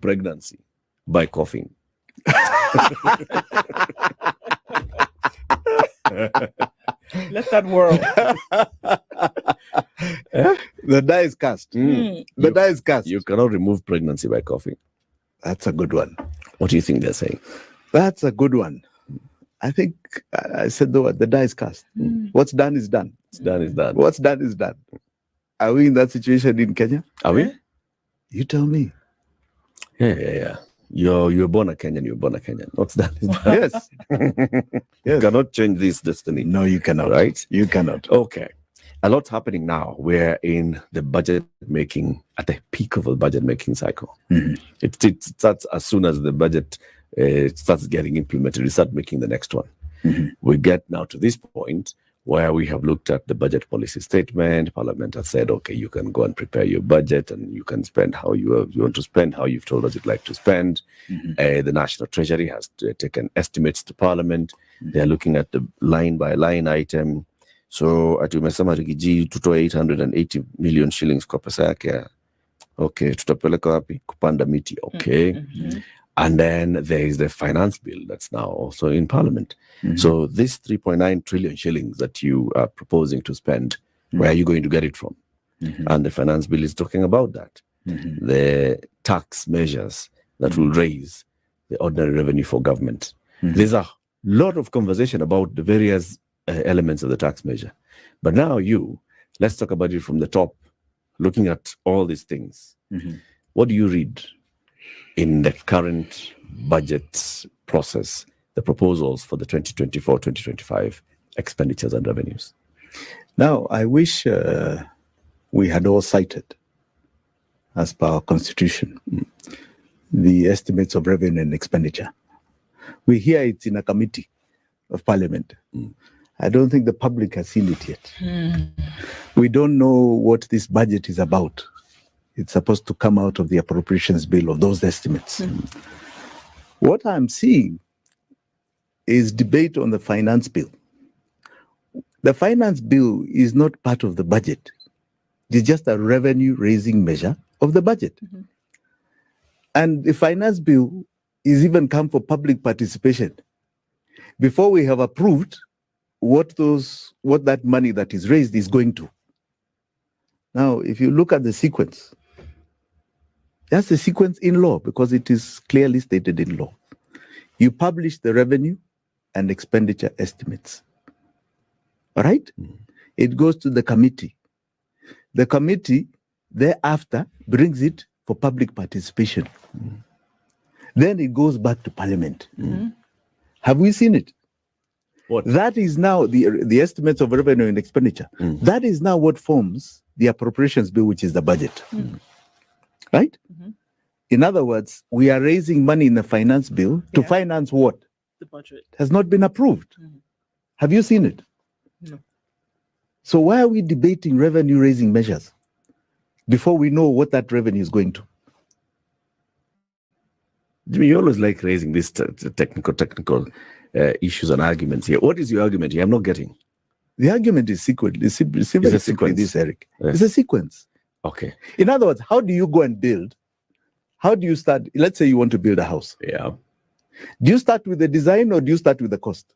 pregnancy by coughing? Let that whirl. The die is cast. The die is cast. You cannot remove pregnancy by coughing. That's a good one. What do you think they're saying? That's a good one. I think I said the word, the die is cast. What's done is done. It's done is done. What's done is done. Are we in that situation in Kenya? Are we? You tell me. Yeah. You're born a Kenyan, you're born a Kenyan. What's done is done. Yes. You cannot change this destiny. No, you cannot. Right? You cannot. Okay. A lot's happening now. We're in the budget making, at the peak of a budget making cycle. It starts as soon as the budget starts getting implemented. We start making the next one. We get now to this point where we have looked at the budget policy statement. Parliament has said, okay, you can go and prepare your budget and you can spend how you want to spend, how you've told us you'd like to spend. The National Treasury has taken estimates to Parliament. They're looking at the line by line item. So atumesema Rigiji tutoe 880 million shillings kwa pesa yake. Okay, tutapeleka wapi? Kupanda miti. Okay. And then there is the finance bill that's now also in Parliament. So this 3.9 trillion shillings that you are proposing to spend, where are you going to get it from? And the finance bill is talking about that. The tax measures that will raise the ordinary revenue for government. There's a lot of conversation about the various elements of the tax measure. But now let's talk about it from the top, looking at all these things. What do you read in the current budget process, the proposals for the 2024-2025 expenditures and revenues? Now, I wish we had all cited, as per our constitution, the estimates of revenue and expenditure. We hear it in a committee of Parliament. I don't think the public has seen it yet. We don't know what this budget is about. It's supposed to come out of the appropriations bill of those estimates. What I'm seeing is debate on the finance bill. The finance bill is not part of the budget. It's just a revenue-raising measure of the budget. And the finance bill is even come for public participation before we have approved what that money that is raised is going to. Now, if you look at the sequence, that's the sequence in law because it is clearly stated in law. You publish the revenue and expenditure estimates. All right? It goes to the committee. The committee thereafter brings it for public participation. Then it goes back to Parliament. Have we seen it? What? That is now the estimates of revenue and expenditure. That is now what forms the appropriations bill, which is the budget. Right? In other words, we are raising money in the finance bill to finance what? The budget. Has not been approved. Have you seen it? No. So why are we debating revenue-raising measures before we know what that revenue is going to? Jimmy, you always like raising these technical issues and arguments here. What is your argument here? I'm not getting. The argument is sequence. It's simply this, Eric. Yes. It's a sequence. Okay. In other words, how do you go and build? How do you start? Let's say you want to build a house. Yeah. Do you start with the design or do you start with the cost?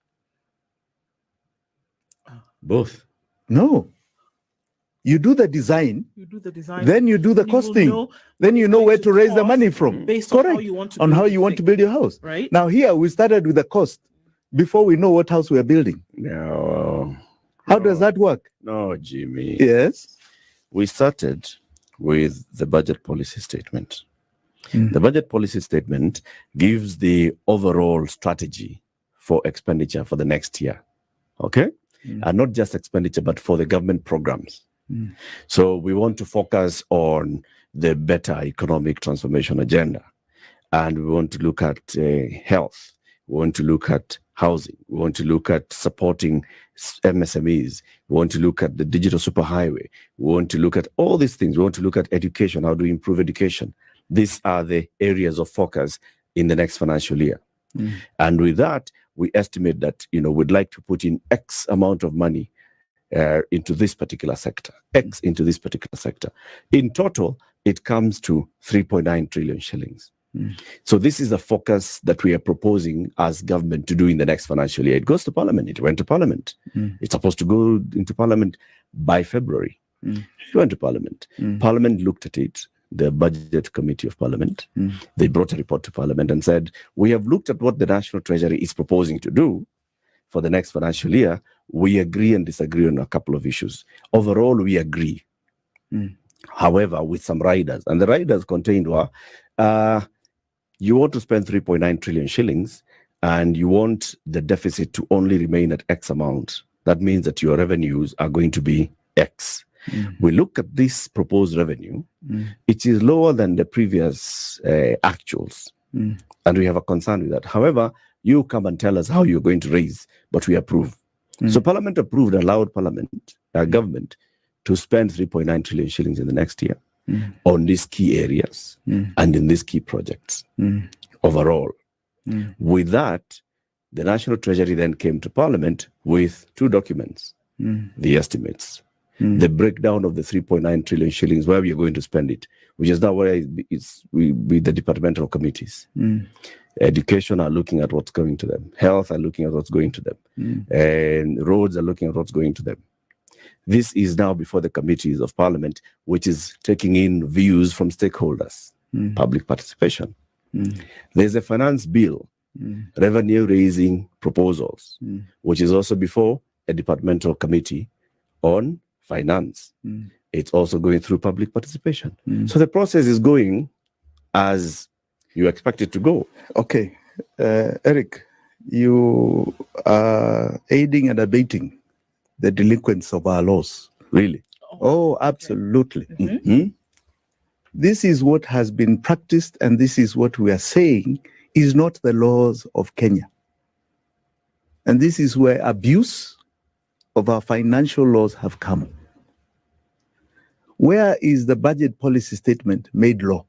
Both. No. You do the design. You do the design. Then you do the costing. Then you know where to raise the money from. Based Correct. on how you want to on build how you want to build your house. Right. Now here we started with the cost before we know what house we are building. No. How does that work? No, Jimmy. Yes. We started with the budget policy statement. The budget policy statement gives the overall strategy for expenditure for the next year. Okay? And not just expenditure, but for the government programs. So we want to focus on the better economic transformation agenda. And we want to look at health. We want to look at housing. We want to look at supporting MSMEs. We want to look at the digital superhighway. We want to look at all these things. We want to look at education. How do we improve education? These are the areas of focus in the next financial year. And with that, we estimate that, we'd like to put in X amount of money into this particular sector, X into this particular sector. In total, it comes to 3.9 trillion shillings. So this is the focus that we are proposing as government to do in the next financial year. It goes to Parliament. It went to Parliament. It's supposed to go into Parliament by February. It went to Parliament. Parliament looked at it. The Budget Committee of Parliament, they brought a report to Parliament and said, we have looked at what the National Treasury is proposing to do for the next financial year. We agree and disagree on a couple of issues. Overall, we agree. However, with some riders, and the riders contained were, you want to spend 3.9 trillion shillings and you want the deficit to only remain at X amount. That means that your revenues are going to be X. We look at this proposed revenue, it is lower than the previous actuals, and we have a concern with that. However, you come and tell us how you're going to raise, but we approve. So Parliament approved, allowed government to spend 3.9 trillion shillings in the next year on these key areas and in these key projects overall. With that, the National Treasury then came to Parliament with two documents, the estimates. The breakdown of the 3.9 trillion shillings, where we are going to spend it, which is now where it's with the departmental committees. Education are looking at what's going to them. Health are looking at what's going to them. And roads are looking at what's going to them. This is now before the committees of Parliament, which is taking in views from stakeholders, public participation. There's a finance bill, revenue raising proposals, which is also before a departmental committee on finance. It's also going through public participation. So the process is going as you expect it to go. Okay. Eric, you are aiding and abetting the delinquents of our laws. Really? Oh, absolutely. This is what has been practiced, and this is what we are saying is not the laws of Kenya. And this is where abuse of our financial laws have come. Where is the budget policy statement made law?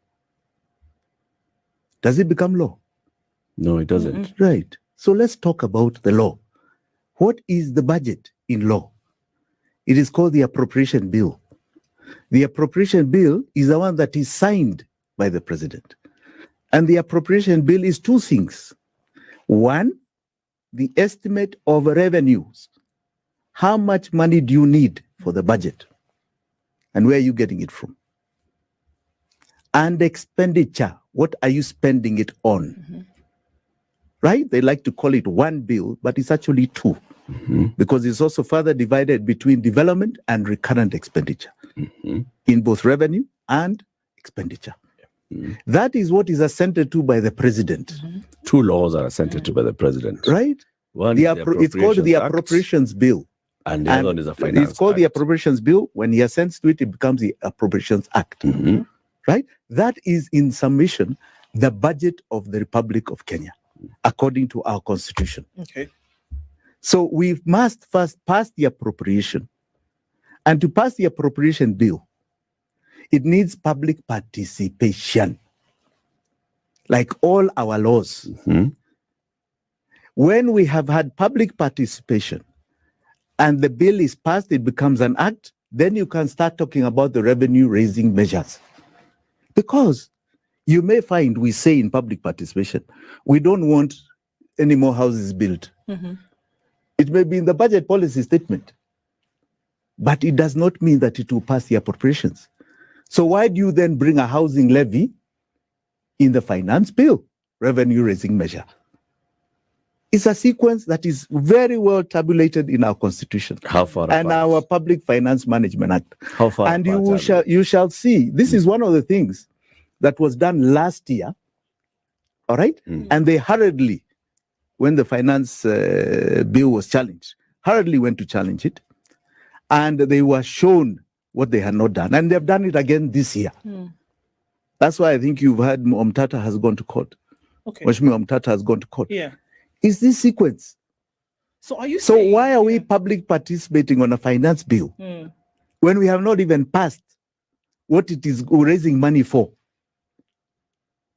Does it become law? No, it doesn't. Right. So let's talk about the law. What is the budget in law? It is called the appropriation bill. The appropriation bill is the one that is signed by the president. And the appropriation bill is two things. One, the estimate of revenues. How much money do you need for the budget? And where are you getting it from? And expenditure, what are you spending it on? Right? They like to call it one bill, but it's actually two. Because it's also further divided between development and recurrent expenditure in both revenue and expenditure. That is what is assented to by the president. Two laws are assented to by the president. Right? One It's called the Appropriations Bill. And the other one is a Finance It's called Act. the Appropriations Bill. When he assents to it, it becomes the Appropriations Act. Right? That is, in summation, the budget of the Republic of Kenya, according to our constitution. Okay. So we must first pass the appropriation. And to pass the appropriation bill, it needs public participation, like all our laws. When we have had public participation and the bill is passed, it becomes an act, then you can start talking about the revenue raising measures. Because you may find we say in public participation, we don't want any more houses built. It may be in the budget policy statement, but it does not mean that it will pass the appropriations. So why do you then bring a housing levy in the finance bill, revenue raising measure? It's a sequence that is very well tabulated in our constitution. How far and apart? our Public Finance Management Act. How far And apart you shall see, this is one of the things that was done last year, all right? And they hurriedly, when the finance bill was challenged, hurriedly went to challenge it. And they were shown what they had not done. And they've done it again this year. That's why I think you've heard Omtata has gone to court. Okay. Mheshimiwa Omtata has gone to court. Yeah. Is this sequence? So are you So saying, why are we public participating on a finance bill when we have not even passed what it is raising money for?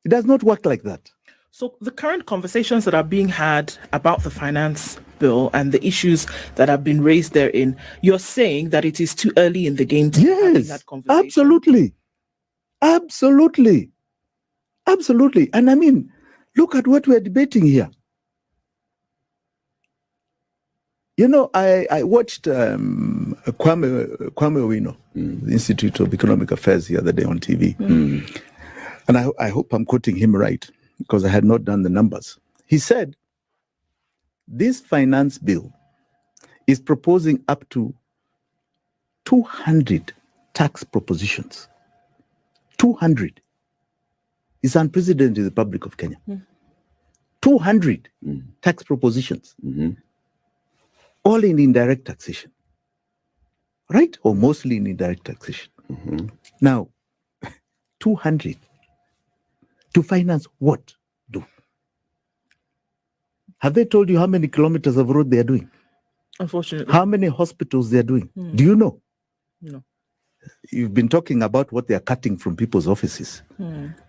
It does not work like that. So the current conversations that are being had about the finance bill and the issues that have been raised therein, you're saying that it is too early in the game to be having Yes, that conversation? absolutely. Absolutely. Absolutely. And I mean, look at what we're debating here. You know, I watched Kwame Owino, the Institute of Economic Affairs, the other day on TV. And I hope I'm quoting him right, because I had not done the numbers. He said, this finance bill is proposing up to 200 tax propositions. 200. It's unprecedented in the Republic of Kenya. 200 tax propositions. All in indirect taxation, right? Or mostly in indirect taxation. Now, 200 to finance what? Have they told you how many kilometers of road they are doing? Unfortunately. How many hospitals they are doing? Do you know? No. You've been talking about what they are cutting from people's offices.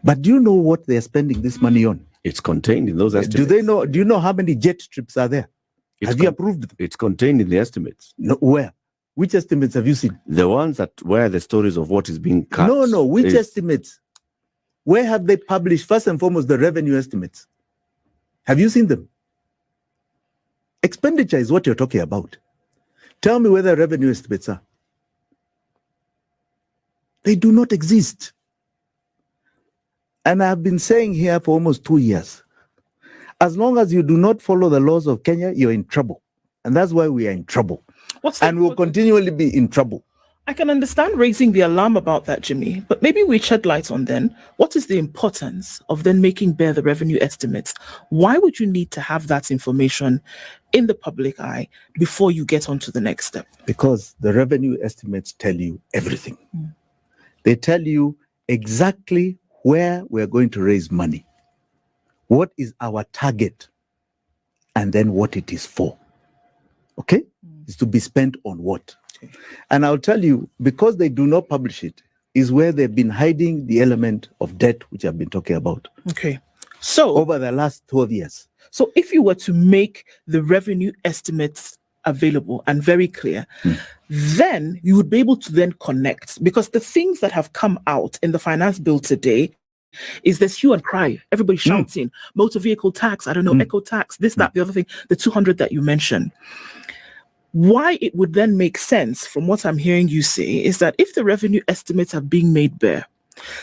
But do you know what they are spending this money on? It's contained in those estimates. Do you know how many jet trips are there? Have you approved them? It's contained in the estimates. No, where? Which estimates have you seen? The ones that where the stories of what is being cut. No. Which estimates? Where have they published, first and foremost, the revenue estimates? Have you seen them? Expenditure is what you're talking about. Tell me where the revenue estimates are. They do not exist. And I've been saying here for almost 2 years, as long as you do not follow the laws of Kenya, you're in trouble. And that's why we are in trouble. And we'll continually be in trouble. I can understand raising the alarm about that, Jimmy, but maybe we shed light on then, what is the importance of then making bare the revenue estimates? Why would you need to have that information in the public eye before you get on to the next step? Because the revenue estimates tell you everything. They tell you exactly where we're going to raise money. What is our target? And then what it is for. Okay? It's to be spent on what? Okay. And I'll tell you, because they do not publish it, is where they've been hiding the element of debt, which I've been talking about. Okay. So over the last 12 years. So if you were to make the revenue estimates available and very clear, then you would be able to then connect, because the things that have come out in the finance bill today is this hue and cry. Everybody shouting, motor vehicle tax, I don't know, eco tax, this, that, the other thing, the 200 that you mentioned. Why it would then make sense, from what I'm hearing you say, is that if the revenue estimates are being made bare,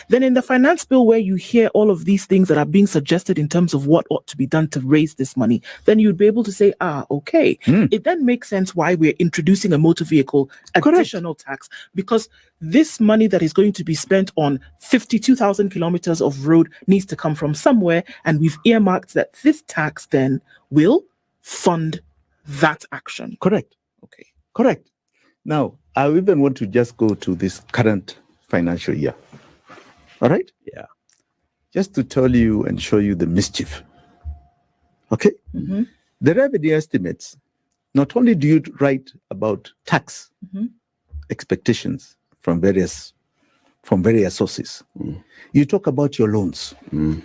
then in the finance bill where you hear all of these things that are being suggested in terms of what ought to be done to raise this money, then you'd be able to say, okay. It then makes sense why we're introducing a motor vehicle additional tax, because this money that is going to be spent on 52,000 kilometers of road needs to come from somewhere, and we've earmarked that this tax then will fund that action. Correct. Okay. Correct. Now, I even want to just go to this current financial year. All right? Yeah. Just to tell you and show you the mischief. Okay? The revenue estimates, not only do you write about tax expectations from various sources, you talk about your loans. All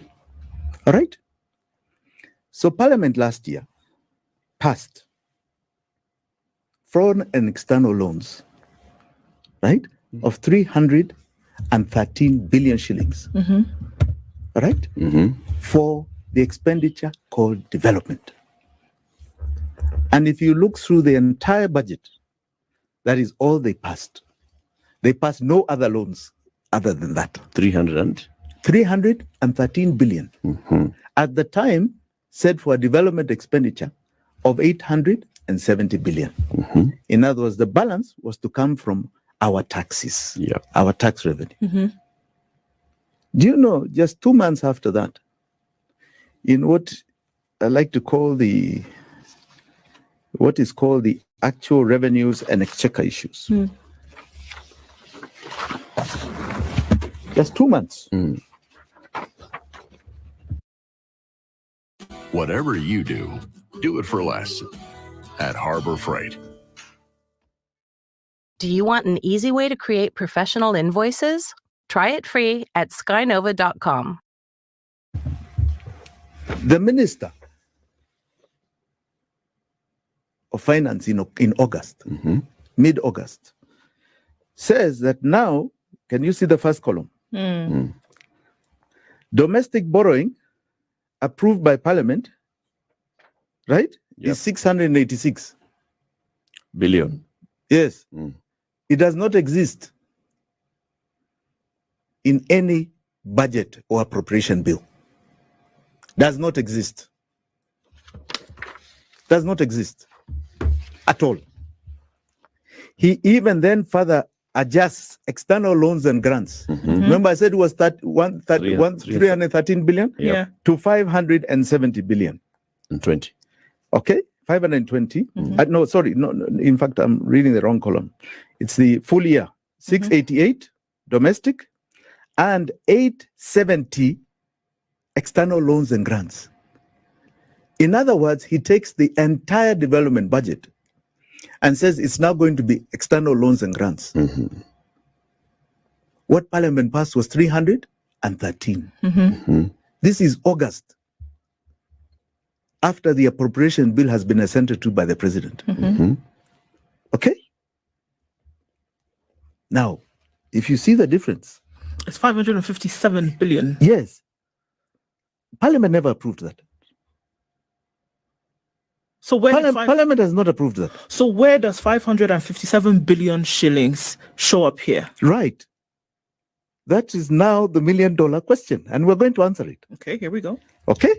right? So Parliament last year passed foreign and external loans, right, of 313 billion shillings, right, for the expenditure called development. And if you look through the entire budget, that is all they passed. They passed no other loans other than that. 313 billion. At the time, said for a development expenditure of 870 billion. In other words, the balance was to come from our taxes, our tax revenue. Do you know, just 2 months after that, in what I like to call what is called the actual revenues and exchequer issues. Just 2 months. Whatever you do it for less at Harbor Freight. Do you want an easy way to create professional invoices? Try it free at skynova.com. The Minister of Finance in August, mid-August, says that now, can you see the first column? Domestic borrowing approved by Parliament, right, Yep. is 686 billion. Yes. Mm. It does not exist in any budget or appropriation bill. Does not exist. Does not exist at all. He even then further adjusts external loans and grants. Remember I said it was 313 billion Yeah. to 570 billion. And 20. Okay, 520. No, sorry, no, in fact, I'm reading the wrong column. It's the full year, 688 domestic and 870 external loans and grants. In other words, he takes the entire development budget and says it's now going to be external loans and grants. What Parliament passed was 313. This is August, after the appropriation bill has been assented to by the president. Okay? Now, if you see the difference. It's 557 billion. Yes. Parliament never approved that. So where Parliament has not approved that. So where does 557 billion shillings show up here? Right. That is now the $1 million question, and we're going to answer it. Okay, here we go. Okay?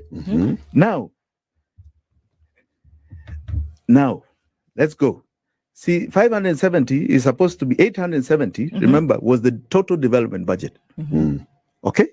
Now, let's go. See, 570 is supposed to be 870, remember, was the total development budget. Okay?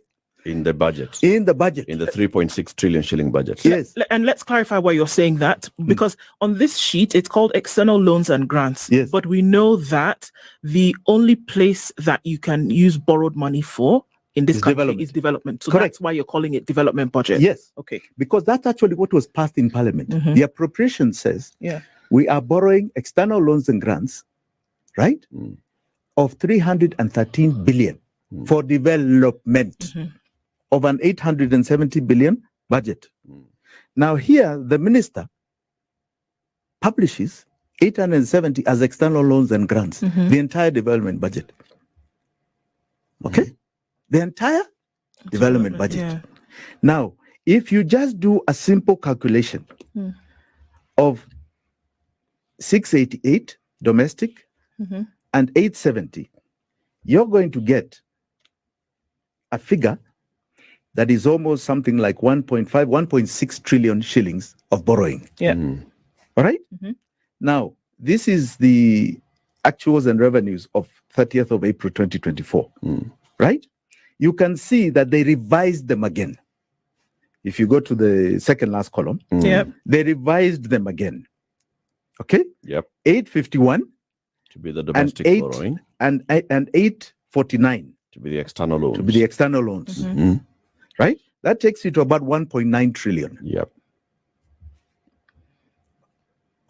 In the budget. In the budget. In the 3.6 trillion shilling budget. Yes. And let's clarify why you're saying that, because on this sheet, it's called external loans and grants. Yes. But we know that the only place that you can use borrowed money for in this country is development. So Correct. that's why you're calling it development budget. Yes. Okay. Because that's actually what was passed in Parliament. The appropriation says we are borrowing external loans and grants, right, of 313 billion for development of an 870 billion budget. Now here, the minister publishes 870 as external loans and grants, the entire development budget. Okay? The entire development budget. Yeah. Now, if you just do a simple calculation of 688 domestic and 870, you're going to get a figure that is almost something like 1.6 trillion shillings of borrowing. Yeah. All right? Now, this is the actuals and revenues of 30th of April 2024. Right? You can see that they revised them again. If you go to the second last column, they revised them again. Okay? Yep. 851 To be the domestic borrowing. And 849 To be the external loans. to be the external loans. Right? That takes you to about 1.9 trillion. Yep.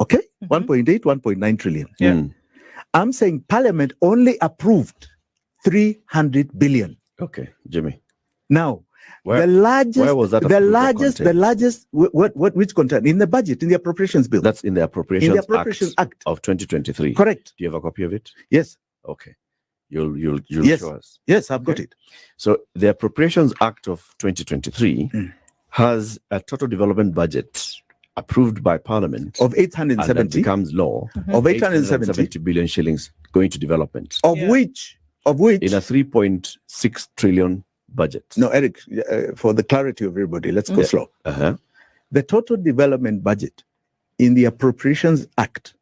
Okay? 1.8, 1.9 trillion. Yeah. I'm saying Parliament only approved 300 billion. Okay, Jimmy. Now, Where the largest, was that the approval largest, the contained? largest, which content? In the budget, in the appropriations bill. That's in the Appropriations, Appropriations Act. of 2023. Correct. Do you have a copy of it? Yes. Okay. You'll Yes. show us. Yes, I've got Okay. it. So the Appropriations Act of 2023 has a total development budget approved by Parliament Of and that 870, becomes law of 870, 870 billion shillings going to development of Yeah. which, in a 3.6 trillion budget. no, Eric, for the clarity of everybody, let's go slow. The total development budget in the Appropriations Act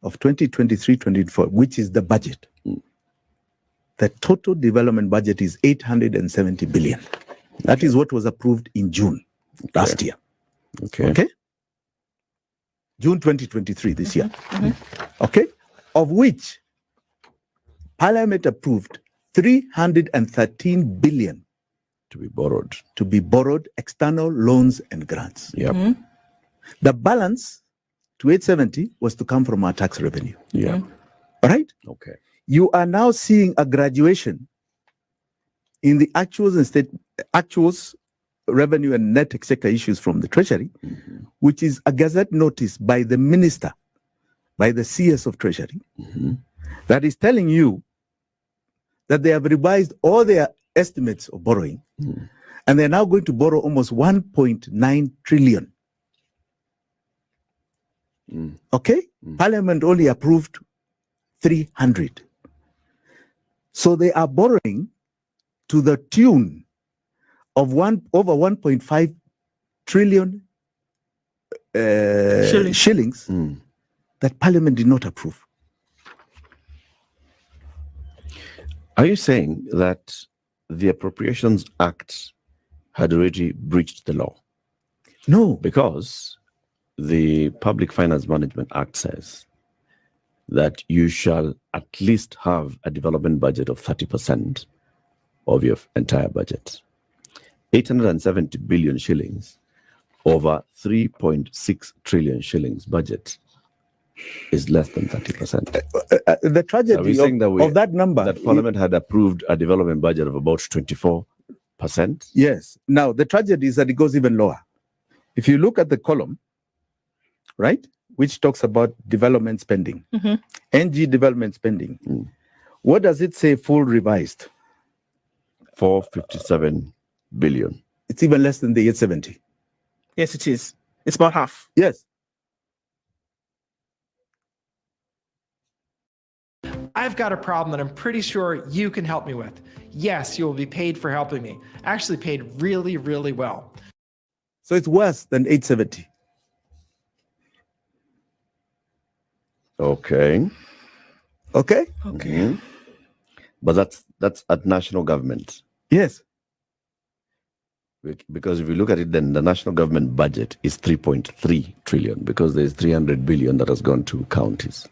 of 2023-24, which is the budget, the total development budget is 870 billion. That is what was approved in June last year. Okay? June 2023, this year. Okay? Of which Parliament approved 313 billion To be borrowed. external loans and grants. Yep. The balance to 870 was to come from our tax revenue. Yeah. All right? Okay. You are now seeing a graduation in the actuals, revenue and net exchequer issues from the Treasury, which is a gazette notice by the minister, by the CS of Treasury, that is telling you that they have revised all their estimates of borrowing And they're now going to borrow almost 1.9 trillion. Okay? Parliament only approved 300. So they are borrowing to the tune of over 1.5 trillion shillings that Parliament did not approve. Are you saying that the Appropriations Act had already breached the law? No. Because the Public Finance Management Act says that you shall at least have a development budget of 30% of your entire budget. 870 billion shillings over 3.6 trillion shillings budget is less than 30%. The tragedy of that number... That Parliament had approved a development budget of about 24%? Yes. Now, the tragedy is that it goes even lower. If you look at the column, right, which talks about development spending, NG development spending, what does it say full revised? 457 billion. It's even less than the 870. Yes, it is. It's about half. Yes. I've got a problem that I'm pretty sure you can help me with. Yes, you will be paid for helping me. Actually paid really, really well. So it's worse than 870. Okay. Okay? Okay. But that's at national government. Yes. Because if you look at it, then the national government budget is 3.3 trillion because there's 300 billion that has gone to counties.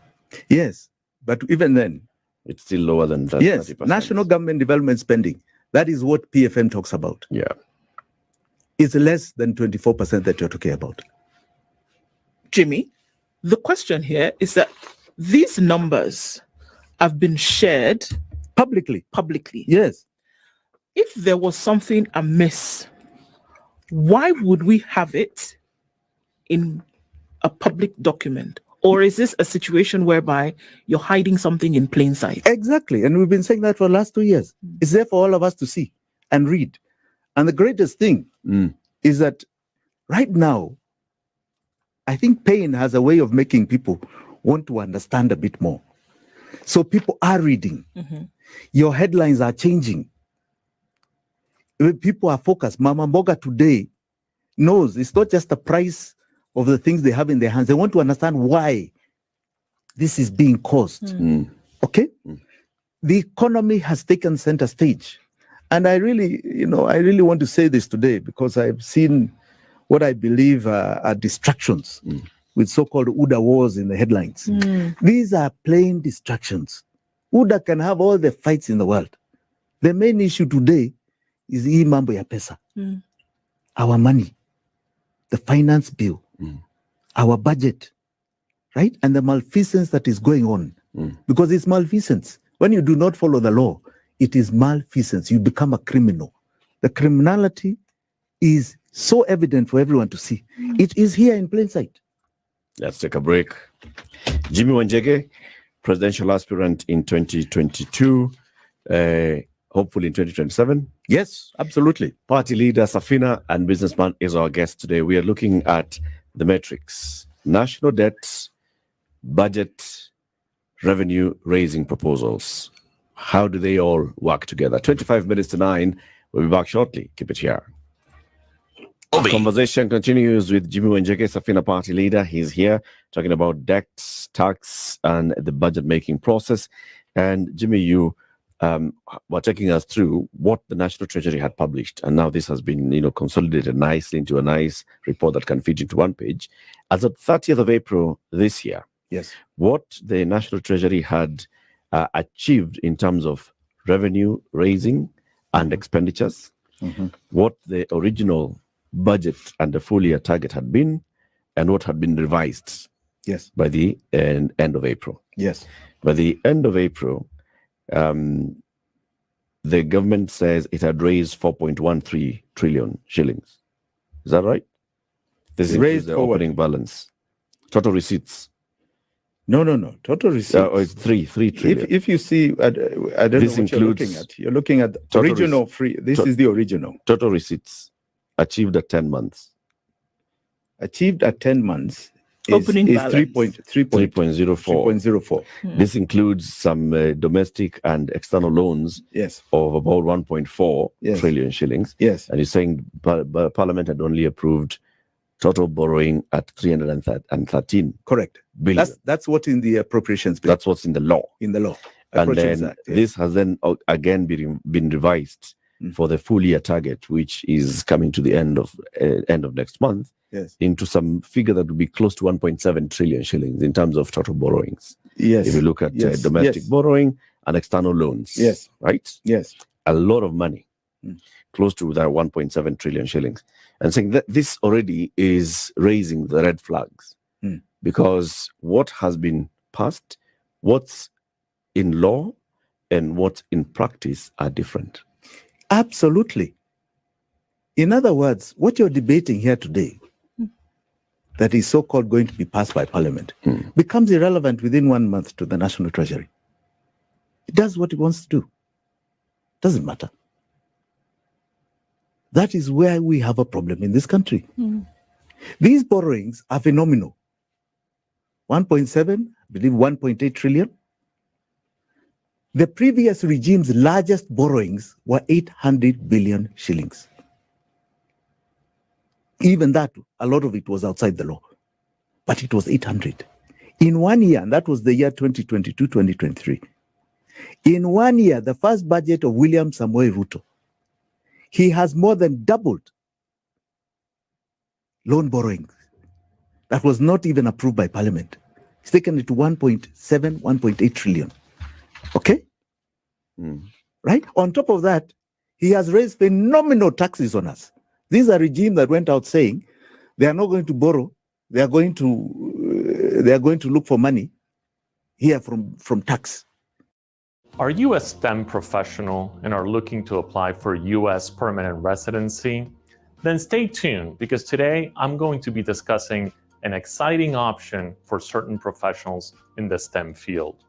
Yes. But even then, it's still lower than that. Yes, 30%. national government development spending. That is what PFM talks about. Yeah. It's less than 24% that you're talking about. Jimmy, the question here is that these numbers have been shared publicly. Yes. If there was something amiss, why would we have it in a public document? Or is this a situation whereby you're hiding something in plain sight? Exactly. And we've been saying that for the last 2 years. It's there for all of us to see and read. And the greatest thing is that right now, I think pain has a way of making people want to understand a bit more. So people are reading. Your headlines are changing. People are focused. Mama Mboga today knows it's not just the price of the things they have in their hands. They want to understand why this is being caused. Okay? The economy has taken center stage. And I really want to say this today because I've seen what I believe are distractions with so-called UDA wars in the headlines. These are plain distractions. UDA can have all the fights in the world. The main issue today is hii mambo ya pesa. Our money, the finance bill, our budget, right? And the malfeasance that is going on. Because it's malfeasance. When you do not follow the law, it is malfeasance. You become a criminal. The criminality is so evident for everyone to see. It is here in plain sight. Let's take a break. Jimmy Wanjigi, presidential aspirant in 2022, hopefully in 2027. Yes, absolutely. Party leader Safina and businessman is our guest today. We are looking at the metrics: national debt, budget, revenue raising proposals. How do they all work together? 25 minutes to 9. We'll be back shortly. Keep it here. The conversation continues with Jimmy Wanjigi, Safina party leader. He's here talking about debt, tax, and the budget making process. And Jimmy, you were taking us through what the National Treasury had published, and now this has been, consolidated nicely into a nice report that can fit into one page. As of 30th of April this year, yes, what the National Treasury had achieved in terms of revenue raising and expenditures, what the original budget and the full year target had been, and what had been revised. Yes, by the end of April. Yes, by the end of April, the government says it had raised 4.13 trillion shillings. Is that right? This includes the opening balance, total receipts. No. Total receipts. It's 3 trillion. If you see, I don't This know what you're looking includes at. You're looking at total original free. This is the original. Total receipts achieved at 10 months. Achieved at 10 months is Opening balance. 3.04. This includes some domestic and external loans Yes. of about 1.4 Yes. trillion shillings. Yes. And you're saying Parliament had only approved total borrowing at 313 Correct. billion. That's what in the appropriations bill. That's what's in the law. In the law. And Appropriations then Act, yes. this has then again been revised for the full year target, which is coming to the end of next month, Yes. into some figure that would be close to 1.7 trillion shillings in terms of total borrowings. Yes. If you look at Yes. domestic Yes. borrowing and external loans. Yes. Right? Yes. A lot of money, close to that 1.7 trillion shillings. And saying that this already is raising the red flags, because what has been passed, what's in law and what's in practice are different. Absolutely. In other words, what you're debating here today, that is so-called going to be passed by Parliament, becomes irrelevant within 1 month to the National Treasury. It does what it wants to do. Doesn't matter. That is where we have a problem in this country. These borrowings are phenomenal. 1.7, I believe 1.8 trillion. The previous regime's largest borrowings were 800 billion shillings. Even that, a lot of it was outside the law, but it was 800. In 1 year, and that was the year 2022-2023. In 1 year, the first budget of William Samoei Ruto, he has more than doubled loan borrowings. That was not even approved by Parliament. It's taken it to 1.7, 1.8 trillion. Okay? Right? On top of that, he has raised phenomenal taxes on us. These are regimes that went out saying they are not going to borrow, they are going to look for money here from tax. Are you a STEM professional and are looking to apply for U.S. permanent residency? Then stay tuned, because today I'm going to be discussing an exciting option for certain professionals in the STEM field.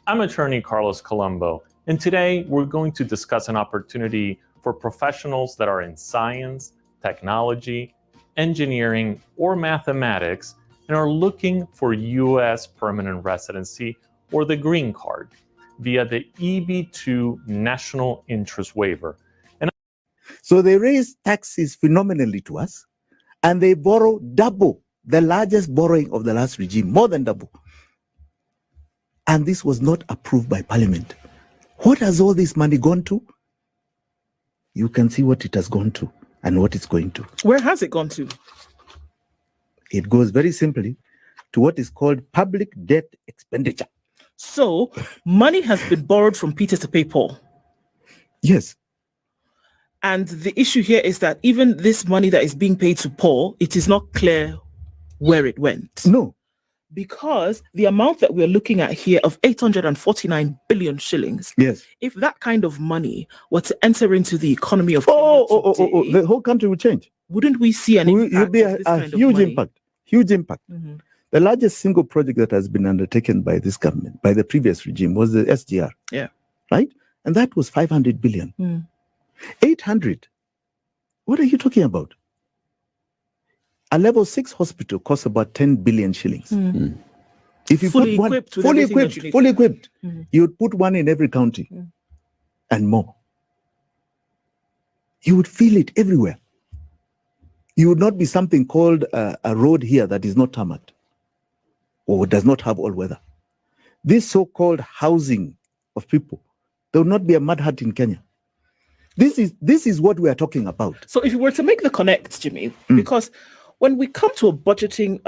I'm attorney Carlos Colombo, and today we're going to discuss an opportunity for professionals that are in science, technology, engineering, or mathematics and are looking for U.S. permanent residency or the green card via the EB-2 National Interest Waiver. So they raise taxes phenomenally to us, and they borrow double the largest borrowing of the last regime, more than double. And this was not approved by Parliament. What has all this money gone to? You can see what it has gone to and what it's going to. Where has it gone to? It goes very simply to what is called public debt expenditure. So money has been borrowed from Peter to pay Paul. Yes. And the issue here is that even this money that is being paid to Paul, it is not clear where it went. No. Because the amount that we're looking at here of 849 billion shillings, yes, if that kind of money were to enter into the economy of today, the whole country would change. Wouldn't we see an impact? It would be a huge impact. Huge impact. Mm-hmm. The largest single project that has been undertaken by this government, by the previous regime, was the SGR. Yeah. Right? And that was 500 billion. 800. What are you talking about? A level 6 hospital costs about 10 billion shillings. If you fully put one equipped, fully equipped, you would put one in every county and more. You would feel it everywhere. You would not be something called a road here that is not tarmacked or does not have all weather. This so-called housing of people, there will not be a mud hut in Kenya. This is what we are talking about. So if you were to make the connect, Jimmy, because when we come to a budgeting,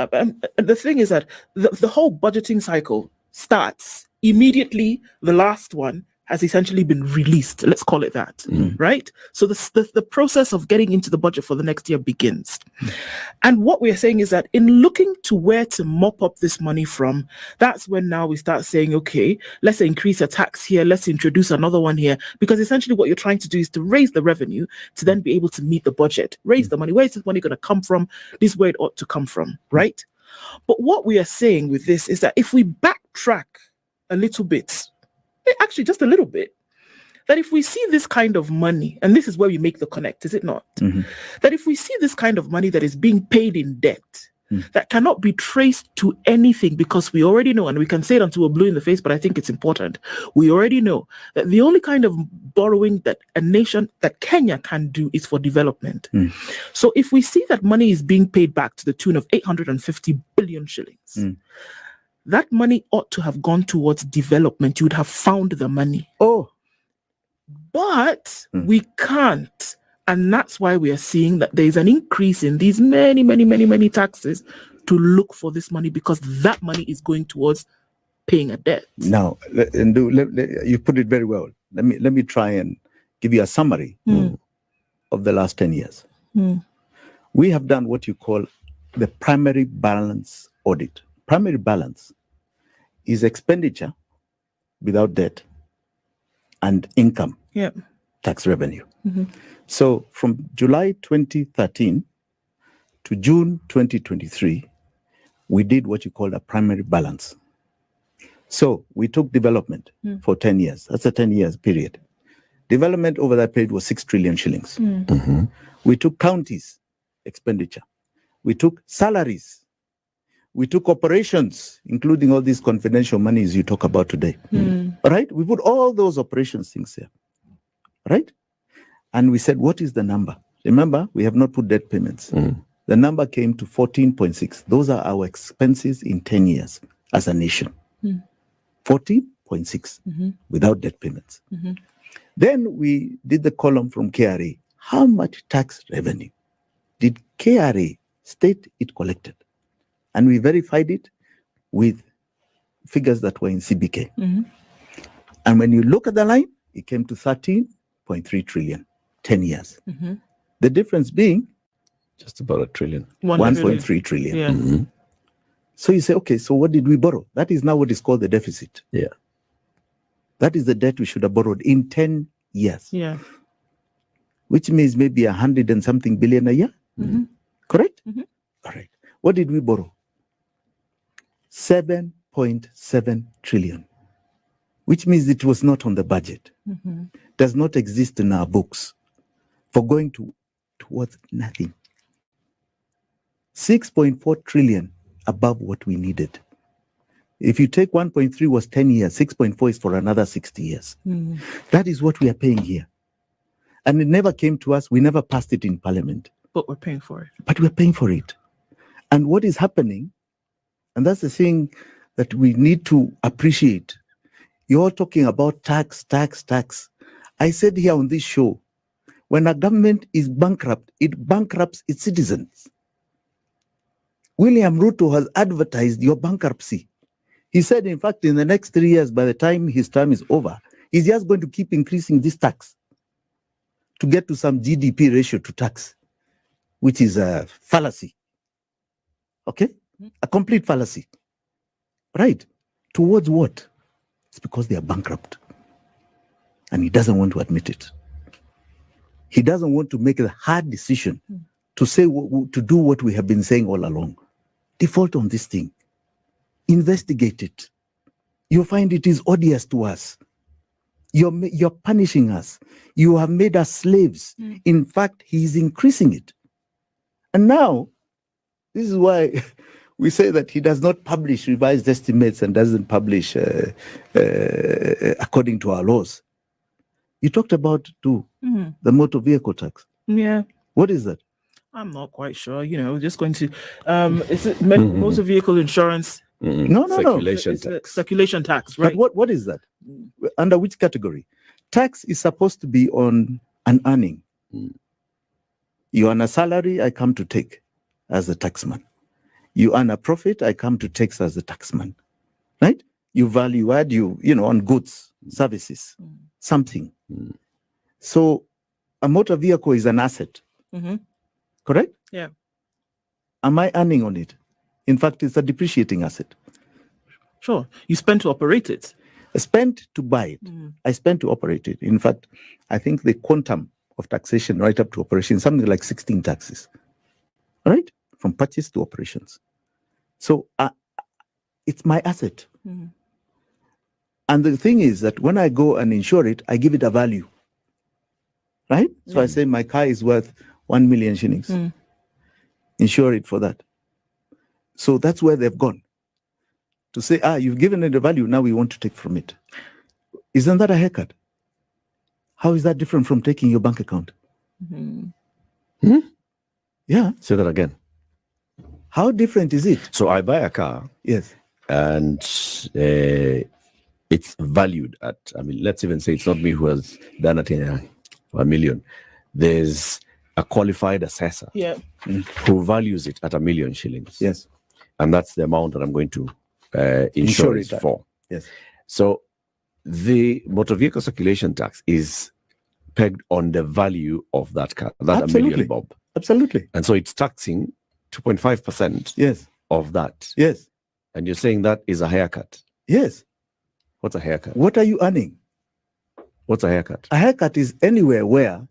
the thing is that the whole budgeting cycle starts immediately. The last one has essentially been released. Let's call it that, right? So the process of getting into the budget for the next year begins. And what we're saying is that in looking to where to mop up this money from, that's when now we start saying, okay, let's increase a tax here, let's introduce another one here, because essentially what you're trying to do is to raise the revenue to then be able to meet the budget, raise the money. Where is this money going to come from? This is where it ought to come from, right? But what we are saying with this is that if we backtrack a little bit, actually just a little bit, that if we see this kind of money, and this is where we make the connect, is it not? That if we see this kind of money that is being paid in debt, that cannot be traced to anything, because we already know, and we can say it until we're blue in the face, but I think it's important. We already know that the only kind of borrowing that a nation, that Kenya can do, is for development. So if we see that money is being paid back to the tune of 850 billion shillings, that money ought to have gone towards development. You would have found the money. But we can't. And that's why we are seeing that there is an increase in these many taxes to look for this money, because that money is going towards paying a debt. Now, you put it very well. Let me try and give you a summary of the last 10 years. We have done what you call the primary balance audit. Primary balance is expenditure without debt and income, tax revenue. So from July 2013 to June 2023, we did what you call a primary balance. So we took development for 10 years. That's a 10 years period. Development over that period was 6 trillion shillings. We took counties expenditure. We took salaries. We took operations, including all these confidential monies you talk about today. All right? We put all those operations things there. Right? And we said, what is the number? Remember, we have not put debt payments. The number came to 14.6. Those are our expenses in 10 years as a nation. 14.6 without debt payments. Then we did the column from KRA. How much tax revenue did KRA state it collected? And we verified it with figures that were in CBK. And when you look at the line, it came to 13.3 trillion, 10 years. The difference being just about a trillion. 1.3 trillion. So you say, okay, so what did we borrow? That is now what is called the deficit. That is the debt we should have borrowed in 10 years. Which means maybe 100 and something billion a year. Correct? All right. What did we borrow? 7.7 trillion. Which means it was not on the budget. Does not exist in our books for going towards nothing. 6.4 trillion above what we needed. If you take 1.3 was 10 years, 6.4 is for another 60 years. That is what we are paying here. And it never came to us. We never passed it in parliament. But we're paying for it. But we're paying for it. And what is happening, and that's the thing that we need to appreciate. You're talking about tax. I said here on this show, when a government is bankrupt, it bankrupts its citizens. William Ruto has advertised your bankruptcy. He said, in fact, in the next 3 years, by the time his term is over, he's just going to keep increasing this tax to get to some GDP ratio to tax, which is a fallacy. Okay? A complete fallacy. Right? Towards what? It's because they are bankrupt. And he doesn't want to admit it. He doesn't want to make a hard decision to say, to do what we have been saying all along. Default on this thing. Investigate it. You find it is odious to us. You're punishing us. You have made us slaves. In fact, he is increasing it. And now, this is why we say that he does not publish revised estimates and doesn't publish according to our laws. You talked about too, the motor vehicle tax. What is that? I'm not quite sure. Just going to is it motor vehicle insurance? No. Circulation tax. Circulation tax, right? But what is that? Under which category? Tax is supposed to be on an earning. You earn a salary, I come to take as a taxman. You earn a profit, I come to tax as a taxman. Right? You value add on goods, services, something. So a motor vehicle is an asset. Correct? Yeah. Am I earning on it? In fact, it's a depreciating asset. Sure. You spend to operate it. I spent to buy it. I spent to operate it. In fact, I think the quantum of taxation right up to operation, something like 16 taxes. Right? From purchase to operations. So it's my asset. Mm. And the thing is that when I go and insure it, I give it a value. Right? So I say my car is worth 1 million shillings. Mm. Insure it for that. So that's where they've gone. To say, you've given it a value, now we want to take from it. Isn't that a haircut? How is that different from taking your bank account? Mm-hmm. Yeah. Say that again. How different is it? So I buy a car. Yes. And it's valued at, let's even say it's not me who has done it in a million. There's a qualified assessor who values it at 1 million shillings. Yes. And that's the amount that I'm going to insure it for. Yes. So the motor vehicle circulation tax is pegged on the value of that car, that Absolutely. 1 million bob. Absolutely. And so it's taxing 2.5% yes. of that. Yes. And you're saying that is a haircut. Yes. What's a haircut? What are you earning? What's a haircut? A haircut is anywhere where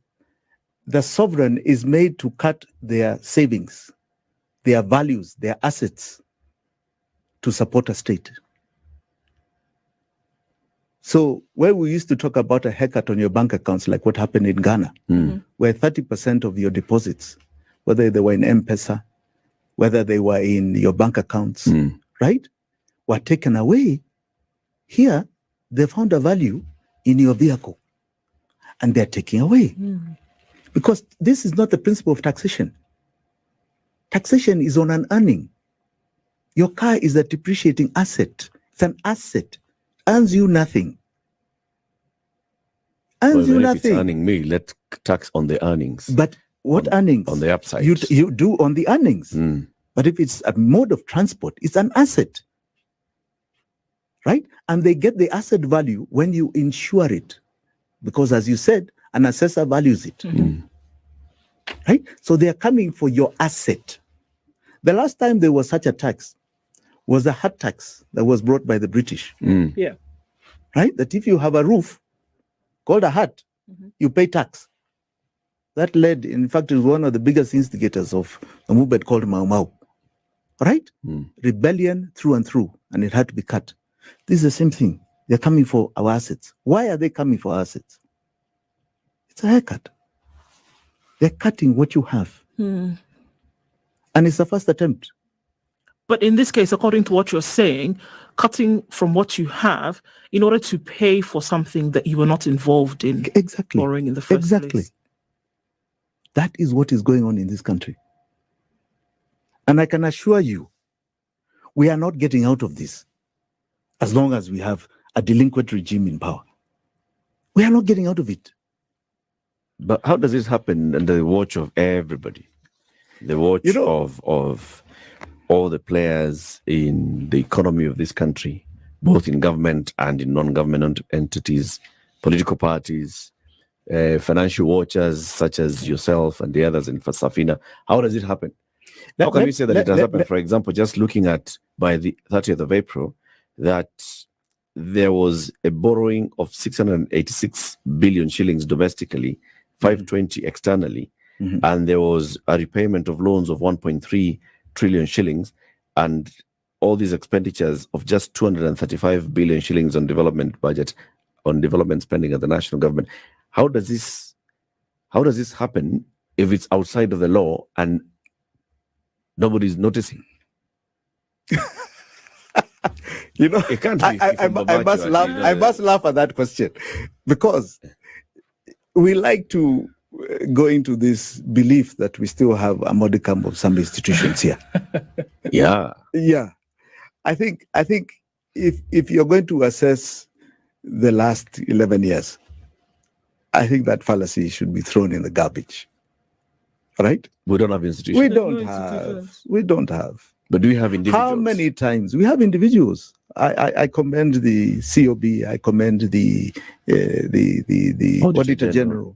the sovereign is made to cut their savings, their values, their assets to support a state. So where we used to talk about a haircut on your bank accounts, like what happened in Ghana, where 30% of your deposits, whether they were in M-Pesa, whether they were in your bank accounts, right, were taken away. Here, they found a value in your vehicle, and they're taking away. Because this is not the principle of taxation. Taxation is on an earning. Your car is a depreciating asset. It's an asset. Earns you nothing. Earns you nothing. If it's earning me, let's tax on the earnings. But what earnings? On the upside. You do on the earnings. But if it's a mode of transport, it's an asset. Right? And they get the asset value when you insure it. Because as you said, an assessor values it. Right? So they are coming for your asset. The last time there was such a tax was the hut tax that was brought by the British. Yeah. Right? That if you have a roof called a hut, you pay tax. That led, in fact, it was one of the biggest instigators of a movement called Mau Mau. Right? Rebellion through and through, and it had to be cut. This is the same thing. They're coming for our assets. Why are they coming for our assets? It's a haircut. They're cutting what you have. And it's the first attempt. But in this case, according to what you're saying, cutting from what you have in order to pay for something that you were not involved in borrowing in the first place. That is what is going on in this country. And I can assure you, we are not getting out of this as long as we have a delinquent regime in power. We are not getting out of it. But how does this happen under the watch of everybody? The watch of all the players in the economy of this country, both in government and in non-government entities, political parties, financial watchers such as yourself and the others in Safina. How does it happen? How can we say that it has happened? For example, just looking at by the 30th of April, that there was a borrowing of 686 billion shillings domestically, 520 externally, and there was a repayment of loans of 1.3 trillion shillings, and all these expenditures of just 235 billion shillings on development budget, on development spending at the national government. How does this happen if it's outside of the law and nobody's noticing? It can't be. I must laugh. I must laugh at that question, because we like to go into this belief that we still have a modicum of some institutions here. Yeah. I think if you're going to assess the last 11 years, I think that fallacy should be thrown in the garbage. Right? We don't have institutions. We don't have. But do we have individuals? How many times? We have individuals. I commend the COB. I commend the Auditor General.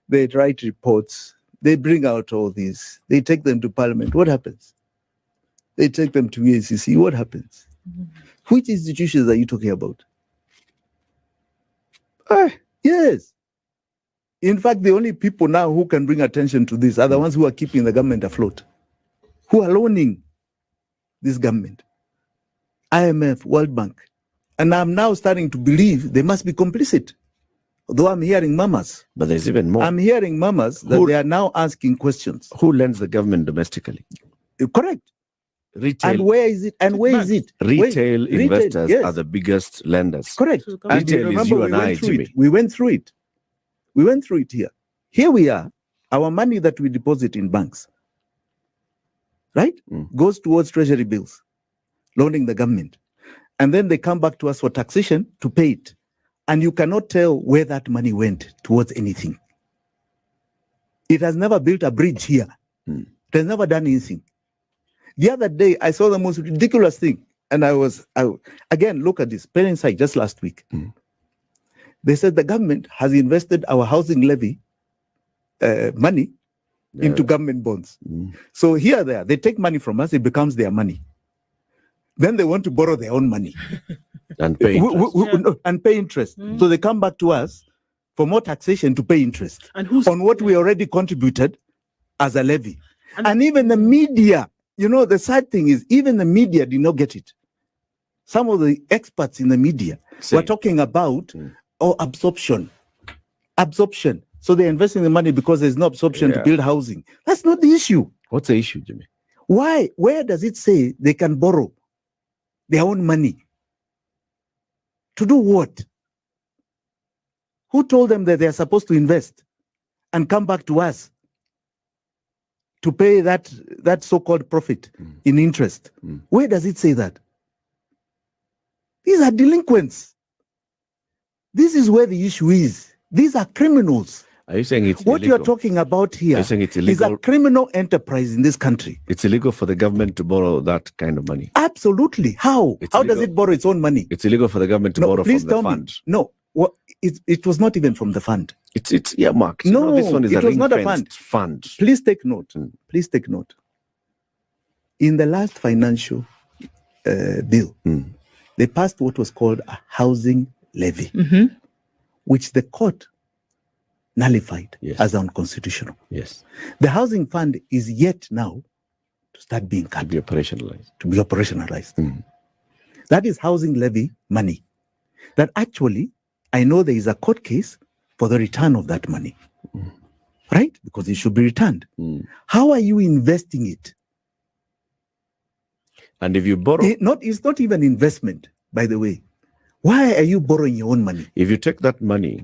They write reports. They bring out all these. They take them to Parliament. What happens? They take them to ACC. What happens? Which institutions are you talking about? Yes. In fact, the only people now who can bring attention to this are the ones who are keeping the government afloat, who are loaning. this government, IMF, World Bank, and I'm now starting to believe they must be complicit. Although I'm hearing murmurs. But there's even more. I'm hearing murmurs that they are now asking questions. Who lends the government domestically? Correct. Retail. And where is it? And where is it? Retail investors yes. are the biggest lenders. Correct. And Retail is you and I, Jimmy. We went through it. We went through it here. Here we are. Our money that we deposit in banks, right, goes towards treasury bills, loaning the government. And then they come back to us for taxation to pay it. And you cannot tell where that money went towards anything. It has never built a bridge here. It has never done anything. The other day, I saw the most ridiculous thing. And again, look at this. Parents' side just last week. They said the government has invested our housing levy money into government bonds. So here they take money from us, it becomes their money. Then they want to borrow their own money. And pay interest. And pay interest. So they come back to us for more taxation to pay interest on what we already contributed as a levy. And even the media, the sad thing is, even the media did not get it. Some of the experts in the media were talking about absorption. Absorption. So they're investing the money because there's no absorption to build housing. That's not the issue. What's the issue, Jimmy? Why? Where does it say they can borrow their own money? To do what? Who told them that they are supposed to invest and come back to us to pay that so-called profit in interest? Where does it say that? These are delinquents. This is where the issue is. These are criminals. Are you saying it's what illegal? you're talking about here Are you saying it's illegal? Is a criminal enterprise in this country. It's illegal for the government to borrow that kind of money. Absolutely. How? How illegal. does it borrow its own money? It's illegal for the government to borrow from the fund. No, it was not even from the fund. It's earmarked. No, this one is it was not a fund. Please take note. Please take note. In the last financial bill, they passed what was called a housing levy, which the court nullified as unconstitutional. Yes. The housing fund is yet now to start being cut. To be operationalized. That is housing levy money. That actually, I know there is a court case for the return of that money. Right? Because it should be returned. How are you investing it? And if you borrow... It's not even investment, by the way. Why are you borrowing your own money? If you take that money,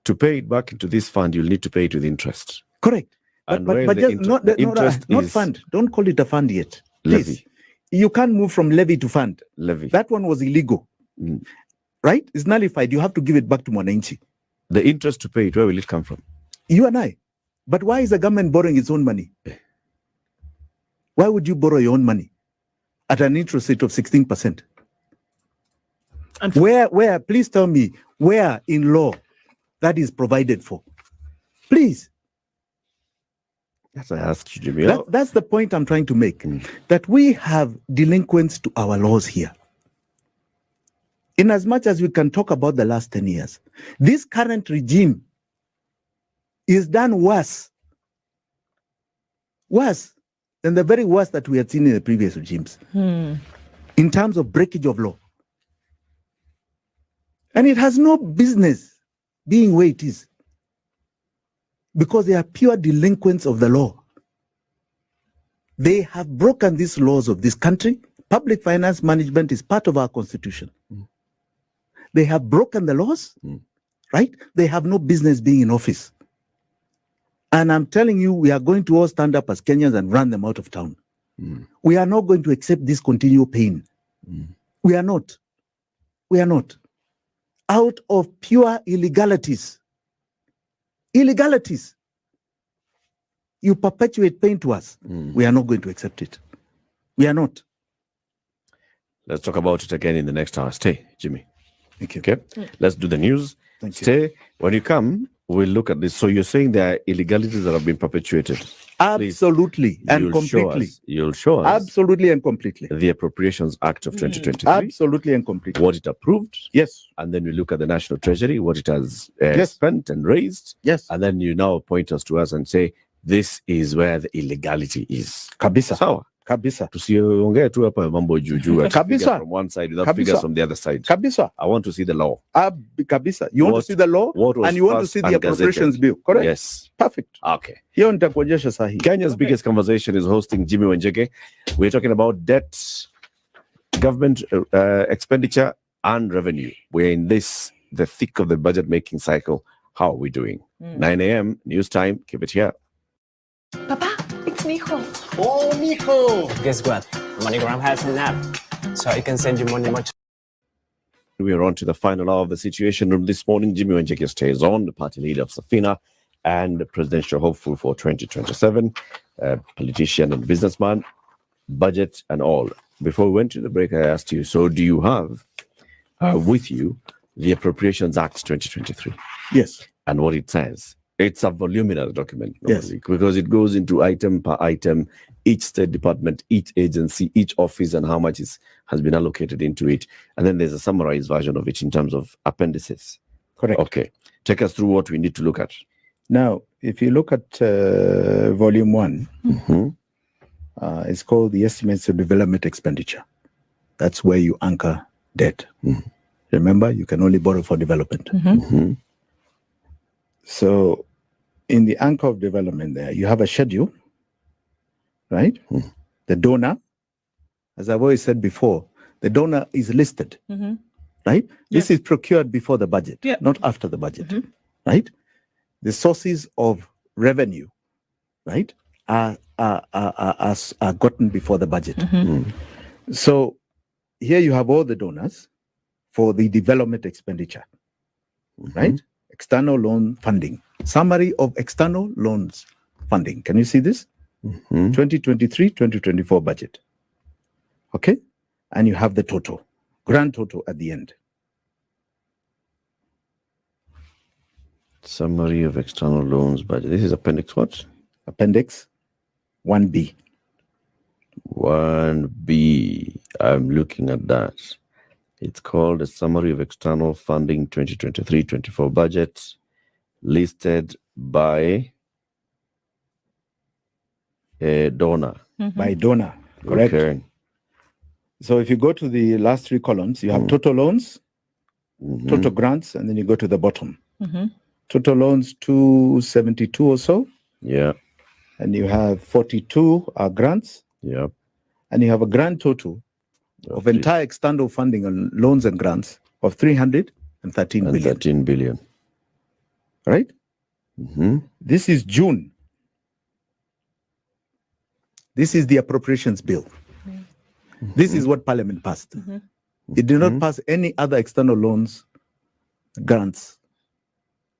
to pay it back into this fund, you'll need to pay it with interest. Correct. And but just not fund. Don't call it a fund yet. Please. Levy. You can't move from levy to fund. Levy. That one was illegal. Right? It's nullified. You have to give it back to Mwananchi. The interest to pay it, where will it come from? You and I. But why is the government borrowing its own money? Why would you borrow your own money at an interest rate of 16%? And where, please tell me, where in law that is provided for? Please. That's what I asked you, Jimmy. That's the point I'm trying to make. That we have delinquents to our laws here. In as much as we can talk about the last 10 years, this current regime is done worse than the very worst that we had seen in the previous regimes in terms of breakage of law. And it has no business being where it is because they are pure delinquents of the law. They have broken these laws of this country. Public finance management is part of our constitution. They have broken the laws, right? They have no business being in office. And I'm telling you, we are going to all stand up as Kenyans and run them out of town. We are not going to accept this continual pain. We are not. We are not. Out of pure illegalities. Illegalities. You perpetuate pain to us. We are not going to accept it. We are not. Let's talk about it again in the next hour. Stay, Jimmy. Thank you. Okay. Let's do the news. Stay. When you come, we'll look at this. So you're saying there are illegalities that have been perpetuated? Absolutely. And completely. You'll show us. Absolutely and completely. The Appropriations Act of 2023. Absolutely and completely. What it approved. Yes. And then we look at the National Treasury, what it has spent and raised. Yes. And then you now point us to us and say, this is where the illegality is. Kabisa. Sawa. Kabisa. Tusiongee tu hapa mambo juju. Kabisa. From one side without Kabisa. figures from the other side. Kabisa. I want to see the law. Kabisa. You want to see the law and you want to see the appropriations bill. Correct? Yes. Perfect. Okay. Hiyo nitakuonyesha sahihi. Kenya's biggest conversation is hosting Jimmy Wanjigi. We're talking about debt, government expenditure, and revenue. We're in the thick of the budget making cycle. How are we doing? 9 a.m. news time. Keep it here. Papa, it's Mijo. Oh, Mijo! Guess what? MoneyGram has an app, so I can send you money much. We are on to the final hour of the Situation Room this morning. Jimmy Wanjigi stays on, the party leader of Safina and the presidential hopeful for 2027, politician and businessman, budget and all. Before we went to the break, I asked you, so do you have with you the Appropriations Act 2023? Yes. And what it says? It's a voluminous document, yes, because it goes into item per item, each state department, each agency, each office, and how much has been allocated into it. And then there's a summarized version of it in terms of appendices. Correct. Okay. Take us through what we need to look at. Now, if you look at volume 1, it's called the Estimates of Development Expenditure. That's where you anchor debt. Remember, you can only borrow for development. So in the anchor of development there, you have a schedule, right? The donor, as I've always said before, the donor is listed, right? This is procured before the budget, not after the budget, right? The sources of revenue, right, are gotten before the budget. So here you have all the donors for the development expenditure, right? External loan funding. Summary of external loans funding. Can you see this? 2023-2024 budget. Okay? And you have the total, grand total at the end. Summary of external loans budget. This is appendix what? Appendix 1B. 1B. I'm looking at that. It's called a Summary of External Funding 2023-24 Budget, listed by a donor. By donor, correct. Okay. So if you go to the last 3 columns, you have total loans, total grants, and then you go to the bottom. Total loans 272 or so. Yeah. And you have 42 are grants. Yeah. And you have a grand total of entire external funding on loans and grants of 313 billion. 13 billion. Right? This is June. This is the appropriations bill. This is what Parliament passed. It did not pass any other external loans, grants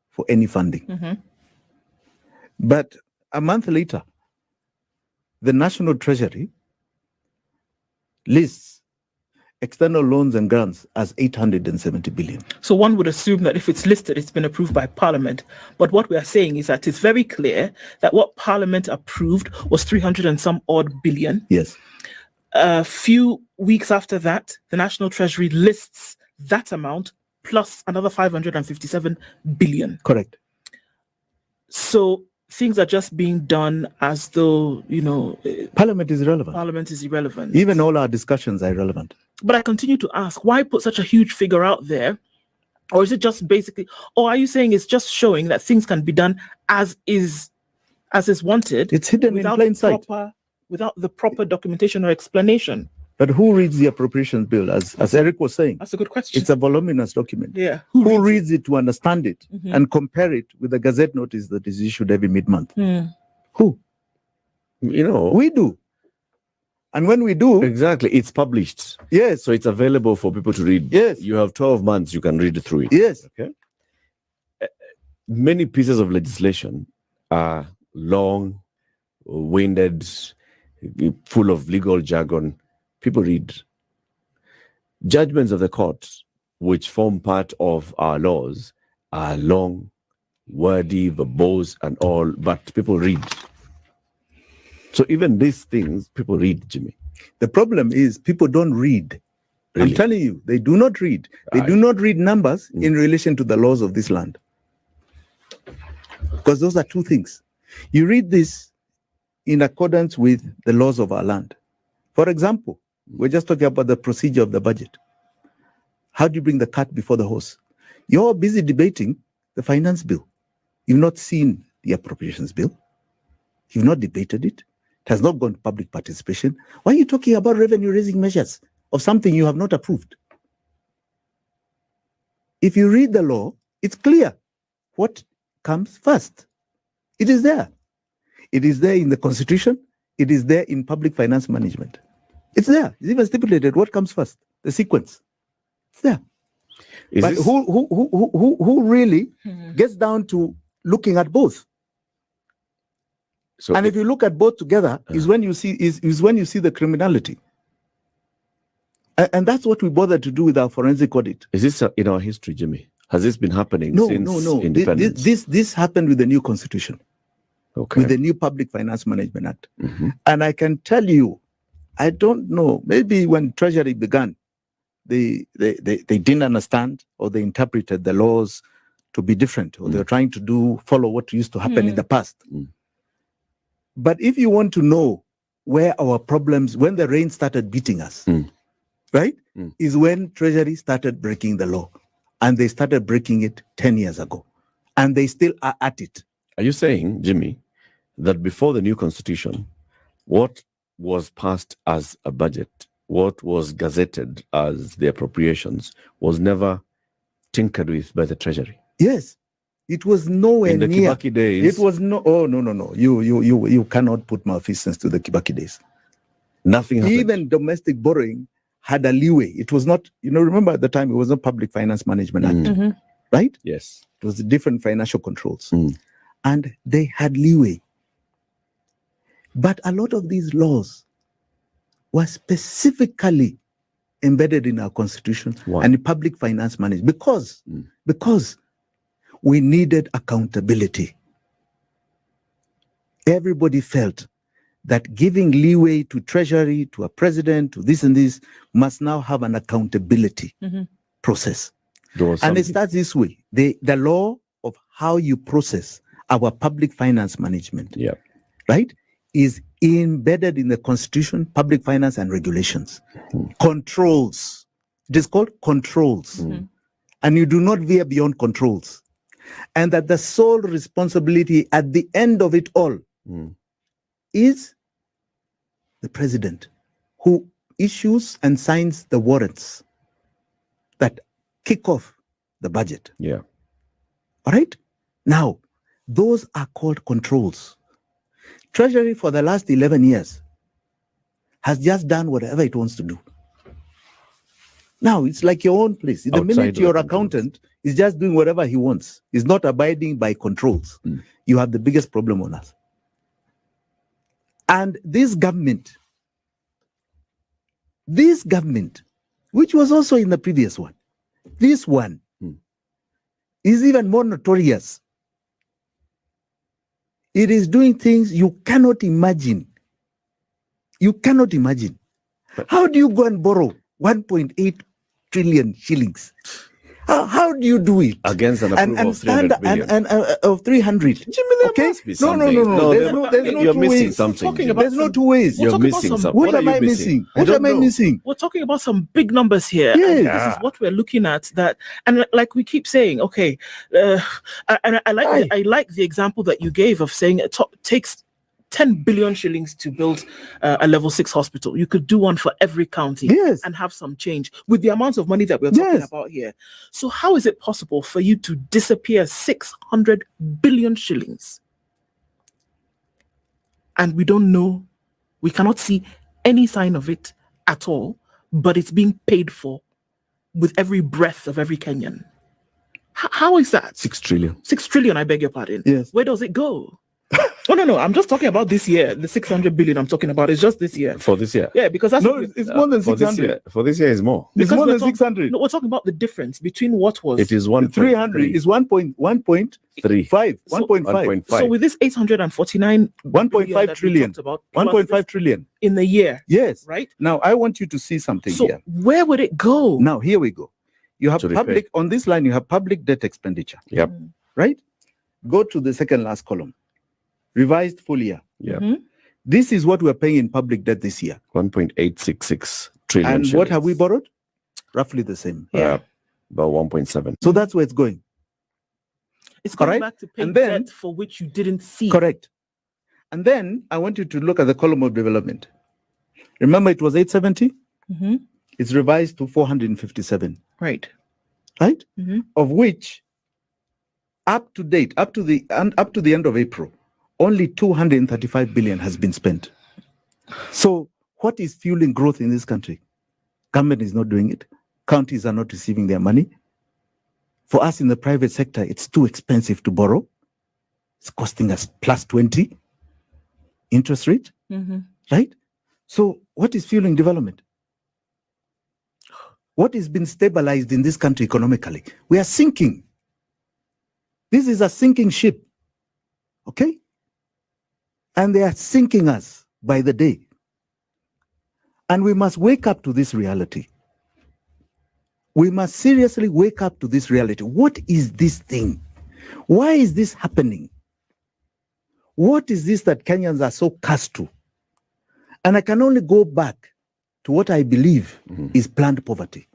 for any funding. But a month later, the National Treasury lists external loans and grants as 870 billion. So one would assume that if it's listed, it's been approved by Parliament. But what we are saying is that it's very clear that what Parliament approved was 300 and some odd billion. Yes. A few weeks after that, the National Treasury lists that amount plus another 557 billion. Correct. So things are just being done as though, Parliament is irrelevant. Parliament is irrelevant. Even all our discussions are irrelevant. But I continue to ask, why put such a huge figure out there? Or is it just basically, or are you saying it's just showing that things can be done as is wanted? It's hidden in plain sight. Without the proper documentation or explanation. But who reads the appropriations bill? As Eric was saying, that's a good question. It's a voluminous document. Yeah. Who reads it to understand it and compare it with the Gazette notice that is issued every mid-month? Who? We do. And when we do... Exactly. It's published. Yes. So it's available for people to read. Yes. You have 12 months, you can read through it. Yes. Okay. Many pieces of legislation are long, winded, full of legal jargon. People read. Judgments of the courts, which form part of our laws, are long, wordy, verbose, and all, but people read. So even these things, people read, Jimmy. The problem is people don't read. Really? I'm telling you, they do not read. They do not read numbers in relation to the laws of this land. Because those are two things. You read this in accordance with the laws of our land. For example, we're just talking about the procedure of the budget. How do you bring the cart before the horse? You're busy debating the finance bill. You've not seen the appropriations bill. You've not debated it. It has not gone to public participation. Why are you talking about revenue-raising measures of something you have not approved? If you read the law, it's clear what comes first. It is there. It is there in the Constitution. It is there in public finance management. It's there. It's even stipulated what comes first, the sequence. It's there. But who really gets down to looking at both? So and if you look at both together, is when you see the criminality. And that's what we bother to do with our forensic audit. Is this in our history, Jimmy? Has this been happening since No. independence? This happened with the new constitution, with the new Public Finance Management Act. And I can tell you, I don't know, maybe when Treasury began, they didn't understand, or they interpreted the laws to be different, or they were trying to follow what used to happen in the past. But if you want to know where our problems, when the rain started beating us, right, is when Treasury started breaking the law. And they started breaking it 10 years ago. And they still are at it. Are you saying, Jimmy, that before the new constitution, what was passed as a budget, what was gazetted as the appropriations, was never tinkered with by the Treasury? Yes. It was nowhere in the near. Kibaki days. It was no. Oh no. You cannot put malfeasance to the Kibaki days. Nothing happened. Even domestic borrowing had a leeway. It was not. Remember at the time it was not Public Finance Management Act, right? Yes. It was different financial controls, and they had leeway. But a lot of these laws were specifically embedded in our constitution and in public finance management because we needed accountability. Everybody felt that giving leeway to Treasury, to a president, to this and this, must now have an accountability process. And it starts this way. The law of how you process our public finance management, right, is embedded in the Constitution, Public Finance and Regulations. Controls. It is called controls. And you do not veer beyond controls. And that the sole responsibility at the end of it all is the president, who issues and signs the warrants that kick off the budget. Yeah. All right? Now, those are called controls. Treasury for the last 11 years has just done whatever it wants to do. Now, it's like your own place. The minute your accountant is just doing whatever he wants, is not abiding by controls, you have the biggest problem on us. And this government, which was also in the previous one, this one is even more notorious. It is doing things you cannot imagine. You cannot imagine. How do you go and borrow 1.8 trillion shillings? How do you do it? Against an approval of 300 billion. Of 300. Jimmy, there must be something. No. There's no you're two missing ways. something. There's no two ways. You're missing something. What am I missing? What am I missing? We're talking about some big numbers here. Yes. And this is what we're looking at. That, and like we keep saying, okay, I like the example that you gave of saying it takes 10 billion shillings to build a level 6 hospital. You could do one for every county and have some change with the amount of money that we're talking about here. So how is it possible for you to disappear 600 billion shillings? And we don't know, we cannot see any sign of it at all, but it's being paid for with every breath of every Kenyan. How is that? 6 trillion. 6 trillion, I beg your pardon. Yes. Where does it go? Oh, no. I'm just talking about this year. The 600 billion I'm talking about is just this year. For this year? Yeah, because that's it's more than 600. For this year is more. It's more than 600. No, we're talking about the difference between what was. It is 300 is 1.5. So with this 849 1.5 trillion. 1.5 trillion in the year. Yes. Right? Now I want you to see something here. Where would it go? Now here we go. You have public on this line, you have public debt expenditure. Yep. Right? Go to the second last column. Revised full year. Yeah. This is what we're paying in public debt this year. 1.866 trillion. And what shillings. have we borrowed? Roughly the same. Yeah. About 1.7. So that's where it's going. It's going Alright? back to pay And then- debt for which you didn't see. Correct. And then I want you to look at the column of development. Remember, it was 870. Mhm. It's revised to 457. Right. Right? Mhm. Of which, up to date, up to the end of April, only 235 billion has been spent. So, what is fueling growth in this country? Government is not doing it. Counties are not receiving their money. For us in the private sector, it's too expensive to borrow. It's costing us plus 20 interest rate, right? So, what is fueling development? What has been stabilized in this country economically? We are sinking. This is a sinking ship, okay? And they are sinking us by the day. And we must wake up to this reality. We must seriously wake up to this reality. What is this thing? Why is this happening? What is this that Kenyans are so cursed to? And I can only go back to what I believe is planned poverty.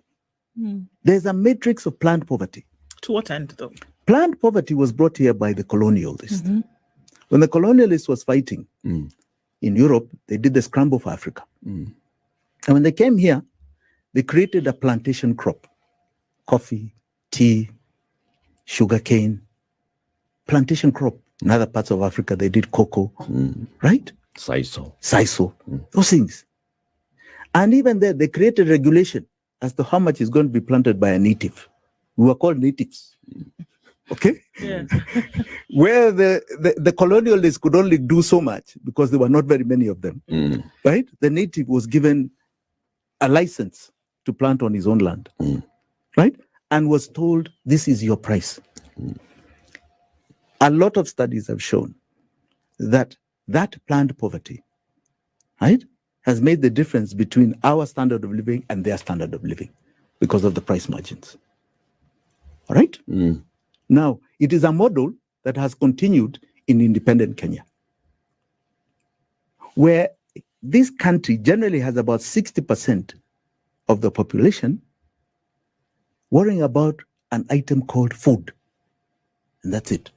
There's a matrix of planned poverty. To what end, though? Planned poverty was brought here by the colonialists. When the colonialists was fighting in Europe, they did the scramble for Africa. And when they came here, they created a plantation crop. Coffee, tea, sugarcane, plantation crop. In other parts of Africa, they did cocoa, right? Sisal, those things. And even there, they created regulation as to how much is going to be planted by a native. We were called natives. Okay? Yeah. Where the colonialists could only do so much because there were not very many of them, right? The native was given a license to plant on his own land, right? And was told, this is your price. A lot of studies have shown that planned poverty, right, has made the difference between our standard of living and their standard of living because of the price margins. All right? Now, it is a model that has continued in independent Kenya, where this country generally has about 60% of the population worrying about an item called food. And that's it.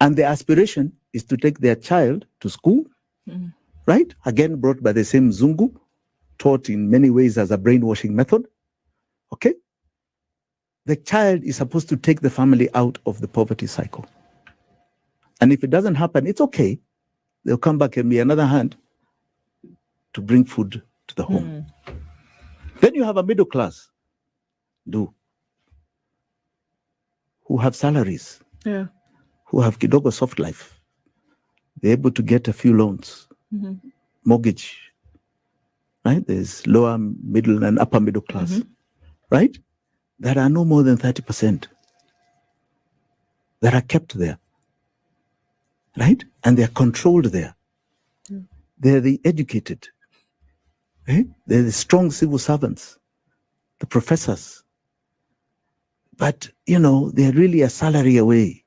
And the aspiration is to take their child to school, right? Again, brought by the same Zungu, taught in many ways as a brainwashing method. Okay? The child is supposed to take the family out of the poverty cycle. And if it doesn't happen, it's okay. They'll come back and be another hand to bring food to the home. Then you have a middle class, who have salaries, who have kidogo soft life. They're able to get a few loans, mortgage, right? There's lower, middle, and upper middle class, right? That are no more than 30% that are kept there, right? And they're controlled there. They're the educated, right? They're the strong civil servants, the professors. But, they're really a salary away,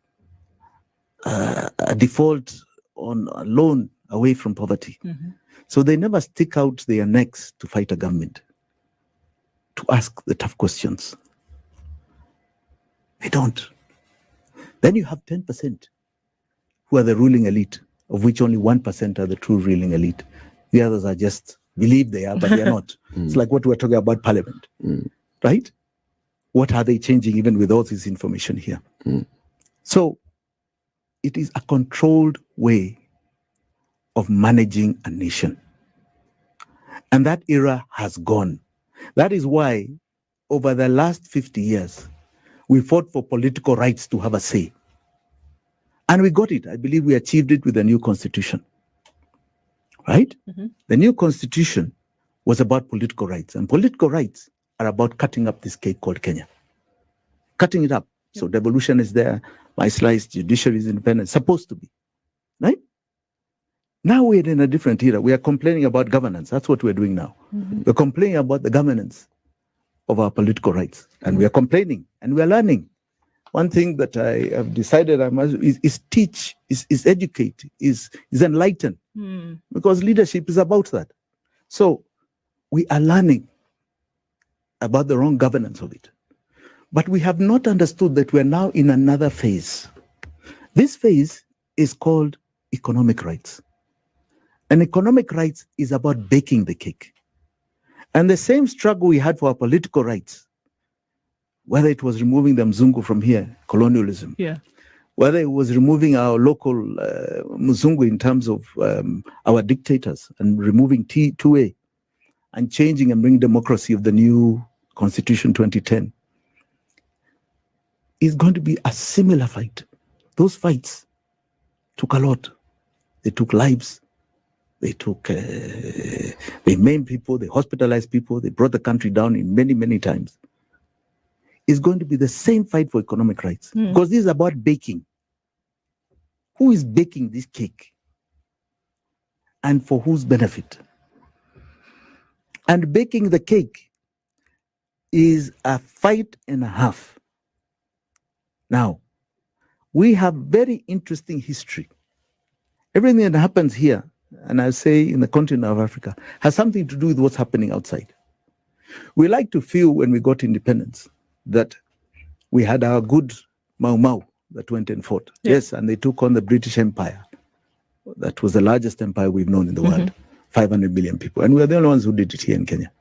a default on a loan away from poverty. So they never stick out their necks to fight a government, to ask the tough questions. They don't. Then you have 10% who are the ruling elite, of which only 1% are the true ruling elite. The others are just believe they are, but they are not. It's like what we're talking about parliament, right? What are they changing even with all this information here? So it is a controlled way of managing a nation. And that era has gone. That is why over the last 50 years, we fought for political rights to have a say. And we got it. I believe we achieved it with the new constitution, right? The new constitution was about political rights. And political rights are about cutting up this cake called Kenya. Cutting it up. So devolution is there. My slice, judiciary is independent. Supposed to be, right? Now we're in a different era. We are complaining about governance. That's what we're doing now. We're complaining about the governance of our political rights. And we are complaining and we are learning. One thing that I have decided I must is teach, is educate, is enlighten because leadership is about that. So we are learning about the wrong governance of it. But we have not understood that we're now in another phase. This phase is called economic rights. And economic rights is about baking the cake. And the same struggle we had for our political rights, whether it was removing the Mzungu from here, colonialism, whether it was removing our local Mzungu in terms of our dictators and removing T2A and changing and bringing democracy of the new Constitution 2010, is going to be a similar fight. Those fights took a lot. They took lives. They maimed people, they hospitalized people, they brought the country down in many, many times. It's going to be the same fight for economic rights because this is about baking. Who is baking this cake? And for whose benefit? And baking the cake is a fight and a half. Now, we have very interesting history. Everything that happens here, and I say in the continent of Africa, has something to do with what's happening outside. We like to feel when we got independence that we had our good Mau Mau that went and fought. Yes, and they took on the British Empire. That was the largest empire we've known in the world, 500 million people. And we are the only ones who did it here in Kenya.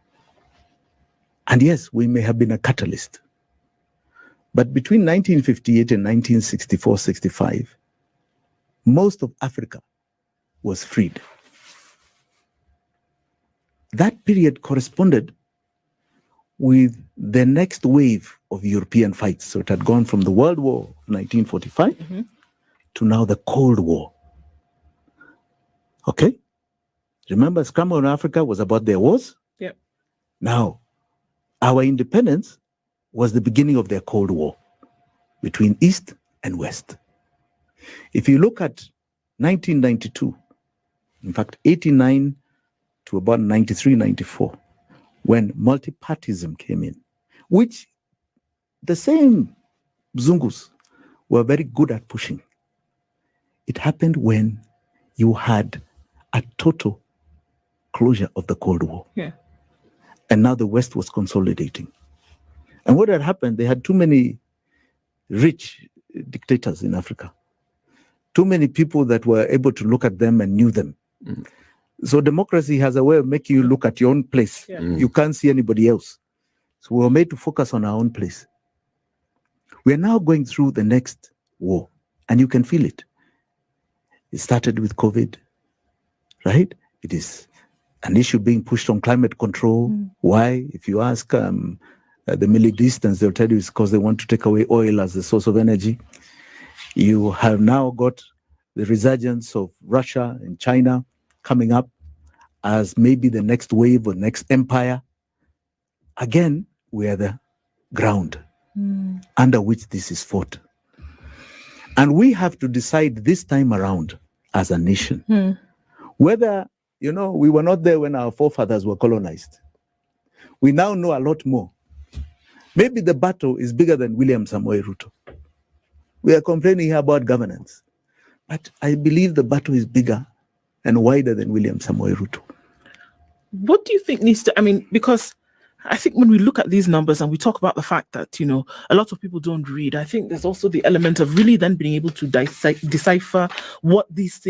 And yes, we may have been a catalyst. But between 1958 and 1964-65, most of Africa was freed. That period corresponded with the next wave of European fights. So it had gone from the World War of 1945 to now the Cold War. Okay? Remember, Scramble in Africa was about their wars? Yep. Now, our independence was the beginning of their Cold War between East and West. If you look at 1992, in fact, 89 to about 93, 94, when multipartyism came in, which the same Zungus were very good at pushing. It happened when you had a total closure of the Cold War. Yeah. And now the West was consolidating. And what had happened, they had too many rich dictators in Africa. Too many people that were able to look at them and knew them. So democracy has a way of making you look at your own place. You can't see anybody else. So we were made to focus on our own place. We are now going through the next war, and you can feel it. It started with COVID, right? It is an issue being pushed on climate control. Why? If you ask the Middle Easterns, they'll tell you it's because they want to take away oil as a source of energy. You have now got the resurgence of Russia and China coming up as maybe the next wave or next empire. Again, we are the ground under which this is fought. And we have to decide this time around as a nation whether, we were not there when our forefathers were colonized. We now know a lot more. Maybe the battle is bigger than William Samoei Ruto. We are complaining here about governance. But I believe the battle is bigger and wider than William Samoei Ruto. What do you think needs to, because I think when we look at these numbers and we talk about the fact that, a lot of people don't read, I think there's also the element of really then being able to decipher what these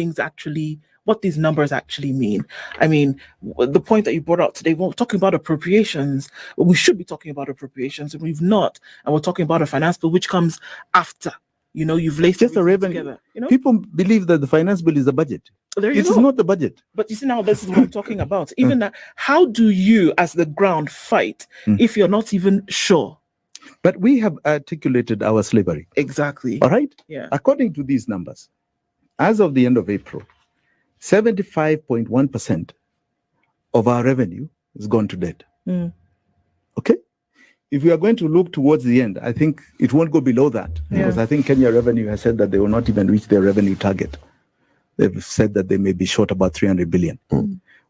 numbers actually mean. The point that you brought out today, we're talking about appropriations. We should be talking about appropriations, and we've not. And we're talking about a finance bill, which comes after. You've laced just a revenue together. People believe that the finance bill is the budget. It is not the budget. But you see, now this is what I'm talking about. Even that, how do you, as the ground, fight if you're not even sure? But we have articulated our slavery. Exactly. All right? Yeah. According to these numbers, as of the end of April, 75.1% of our revenue has gone to debt. Okay? If we are going to look towards the end, I think it won't go below that. Because I think Kenya Revenue has said that they will not even reach their revenue target. They've said that they may be short about 300 billion,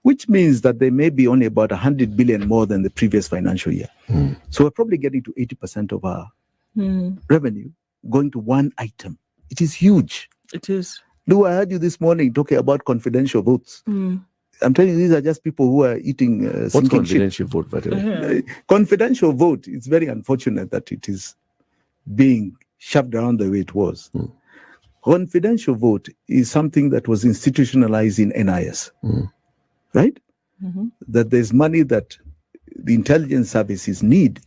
which means that they may be only about 100 billion more than the previous financial year. So we're probably getting to 80% of our revenue going to one item. It is huge. It is. Lou, I heard you this morning talking about confidential votes. I'm telling you, these are just people who are eating What's sinking confidential vote, by the way? Confidential vote, it's very unfortunate that it is being shoved around the way it was. Confidential vote is something that was institutionalized in NIS, right? That there's money that the intelligence services need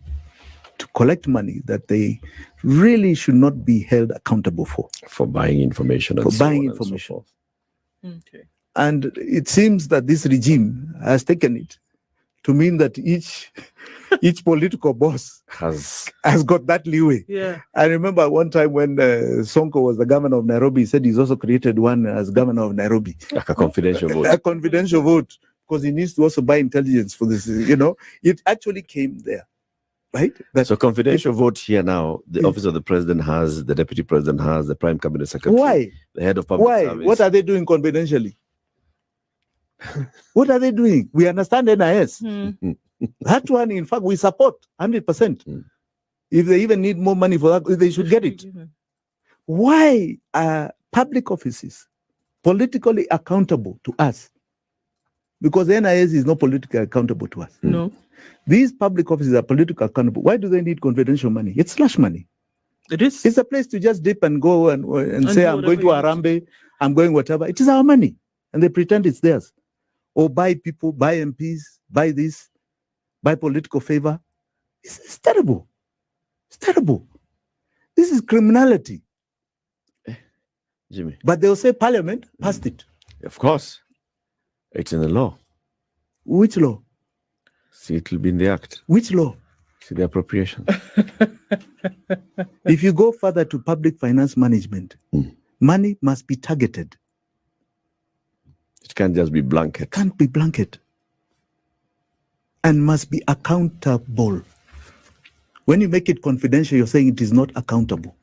to collect money that they really should not be held accountable For buying information and for so buying on and so information. forth. Okay. And it seems that this regime has taken it to mean that each political boss Has got that leeway. Yeah. I remember one time when Sonko was the governor of Nairobi, he said he's also created one as governor of Nairobi. like a confidential vote. A confidential vote, because he needs to also buy intelligence for this. It actually came there, right? So confidential vote here now, the office of the president has, the deputy president has, the prime cabinet secretary. Why? The head of public Why? service. What are they doing confidentially? What are they doing? We understand NIS. That one, in fact, we support 100%. If they even need more money for that, they should get it. Why are public offices politically accountable to us? Because NIS is not politically accountable to us. No. These public offices are politically accountable. Why do they need confidential money? It's slush money. It is. It's a place to just dip and go and say, I'm going to Arambe, I'm going whatever. It is our money. And they pretend it's theirs. Or buy people, buy MPs, buy this, buy political favor. It's terrible. It's terrible. This is criminality. Jimmy. But they'll say Parliament passed it. Of course. It's in the law. Which law? See, it will be in the act. Which law? See, the appropriation. If you go further to public finance management, money must be targeted. It can't just be blanket. Can't be blanket. And must be accountable. When you make it confidential, you're saying it is not accountable.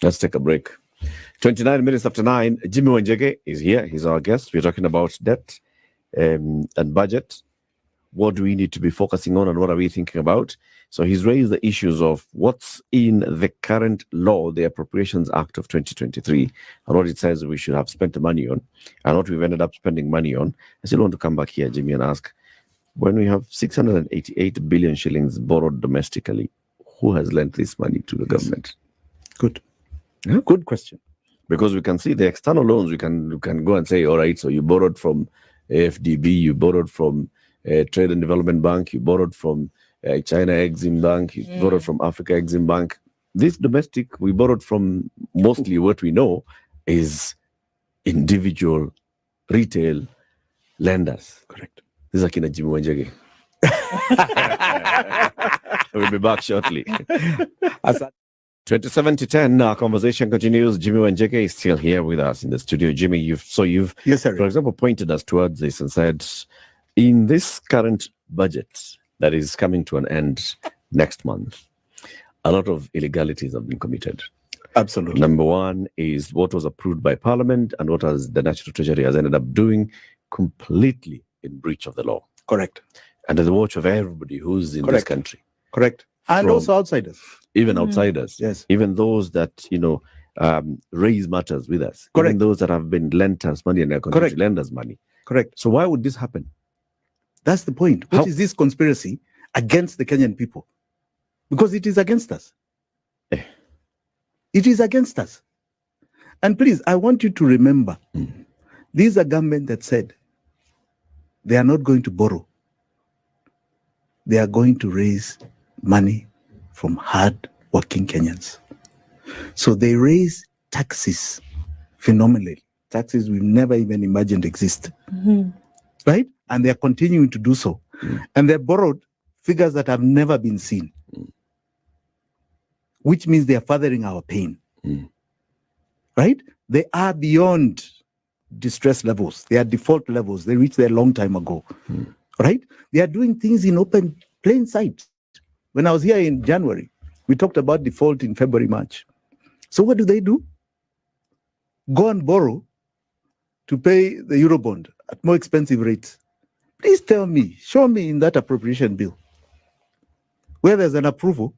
Let's take a break. 29 minutes after 9, Jimmy Wanjigi is here. He's our guest. We're talking about debt and budget. What do we need to be focusing on and what are we thinking about? So he's raised the issues of what's in the current law, the Appropriations Act of 2023, and what it says we should have spent the money on and what we've ended up spending money on. I still want to come back here, Jimmy, and ask, when we have 688 billion shillings borrowed domestically, who has lent this money to the government? Good. Yeah, good question. Because we can see the external loans, we can go and say, all right, so you borrowed from AFDB, you borrowed from Trade and Development Bank, you borrowed from China Exim Bank, you borrowed from Africa Exim Bank. This domestic, we borrowed from mostly what we know is individual retail lenders. Correct. This is Akina Jimmy Wanjigi. We'll be back shortly. 27 to 10, our conversation continues. Jimmy Wanjigi is still here with us in the studio. Jimmy, you've, yes, sir. for example, pointed us towards this and said, in this current budget that is coming to an end next month, a lot of illegalities have been committed. Absolutely. Number one is what was approved by Parliament and what has the National Treasury has ended up doing completely in breach of the law. Correct. Under the watch of everybody who's in this country. Correct. And also outsiders. Even outsiders. Yes. Even those that, raise matters with us. Correct. Even those that have been lent us money and are continuing to lend us money. Correct. So why would this happen? That's the point. What is this conspiracy against the Kenyan people? Because it is against us. It is against us. And please, I want you to remember, these are government that said they are not going to borrow. They are going to raise money from hard-working Kenyans. So they raise taxes phenomenally. Taxes we've never even imagined exist. Right? And they're continuing to do so. And they borrowed figures that have never been seen. Which means they are furthering our pain. Right? They are beyond distress levels. They are default levels. They reached there a long time ago. Right? They are doing things in open, plain sight. When I was here in January, we talked about default in February, March. So what do? Go and borrow to pay the Eurobond at more expensive rates. Please tell me, show me in that appropriation bill where there's an approval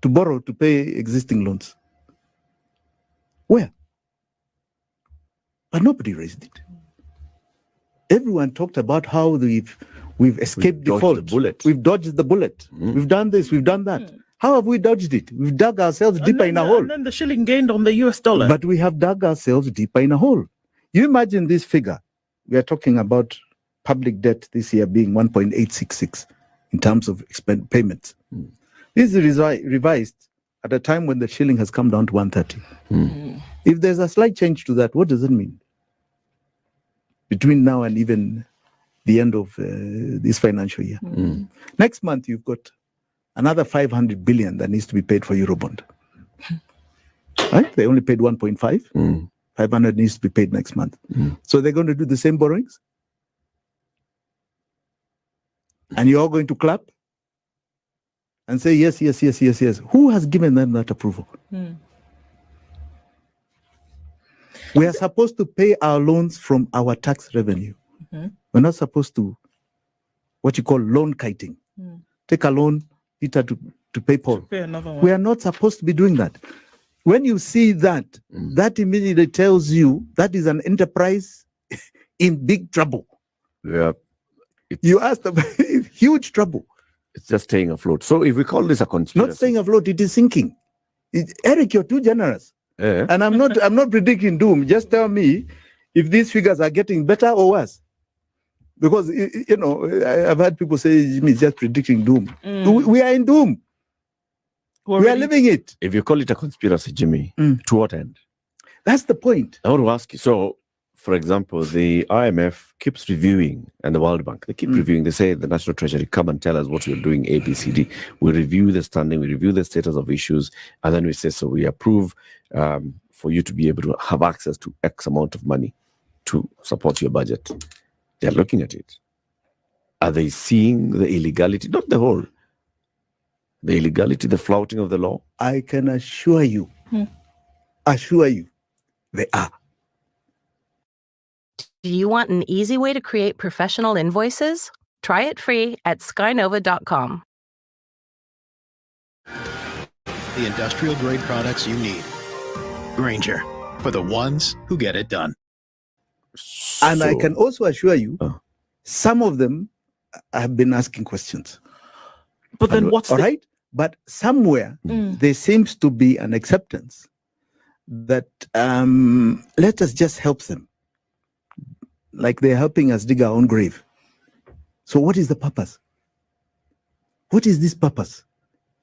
to borrow to pay existing loans. Where? But nobody raised it. Everyone talked about how we've escaped default. We've dodged the bullet. We've done this, we've done that. How have we dodged it? We've dug ourselves deeper in a hole. And then the shilling gained on the US dollar. But we have dug ourselves deeper in a hole. You imagine this figure. We are talking about public debt this year being 1.866 in terms of payments. This is revised at a time when the shilling has come down to 130. If there's a slight change to that, what does it mean? Between now and even the end of this financial year. Next month, you've got another 500 billion that needs to be paid for Eurobond. Right? They only paid 1.5. 500 needs to be paid next month. So they're going to do the same borrowings? And you're all going to clap and say, yes, yes, yes, yes, yes. Who has given them that approval? We are supposed to pay our loans from our tax revenue. We're not supposed to, what you call loan kiting. Take a loan, Peter, to pay Paul. Pay another one. We are not supposed to be doing that. When you see that, that immediately tells you that is an enterprise in big trouble. Yeah. You asked about huge trouble. It's just staying afloat. So if we call this a conspiracy. Not staying afloat, it is sinking. Eric, you're too generous. And I'm not predicting doom. Just tell me if these figures are getting better or worse. Because, I've had people say, Jimmy is just predicting doom. We are in doom. We are living it. If you call it a conspiracy, Jimmy, to what end? That's the point. I want to ask you. So, for example, the IMF keeps reviewing, and the World Bank, they keep reviewing. They say the National Treasury, come and tell us what you're doing, A, B, C, D. We review the standing, we review the status of issues, and then we say, so we approve for you to be able to have access to X amount of money to support your budget. They're looking at it. Are they seeing the illegality? Not the whole. The illegality, the flouting of the law? I can assure you, they are. Do you want an easy way to create professional invoices? Try it free at skynova.com. The industrial grade products you need. Granger, for the ones who get it done. And I can also assure you, some of them have been asking questions. But then what's all right? But somewhere there seems to be an acceptance that let us just help them. Like they're helping us dig our own grave. So what is the purpose? What is this purpose?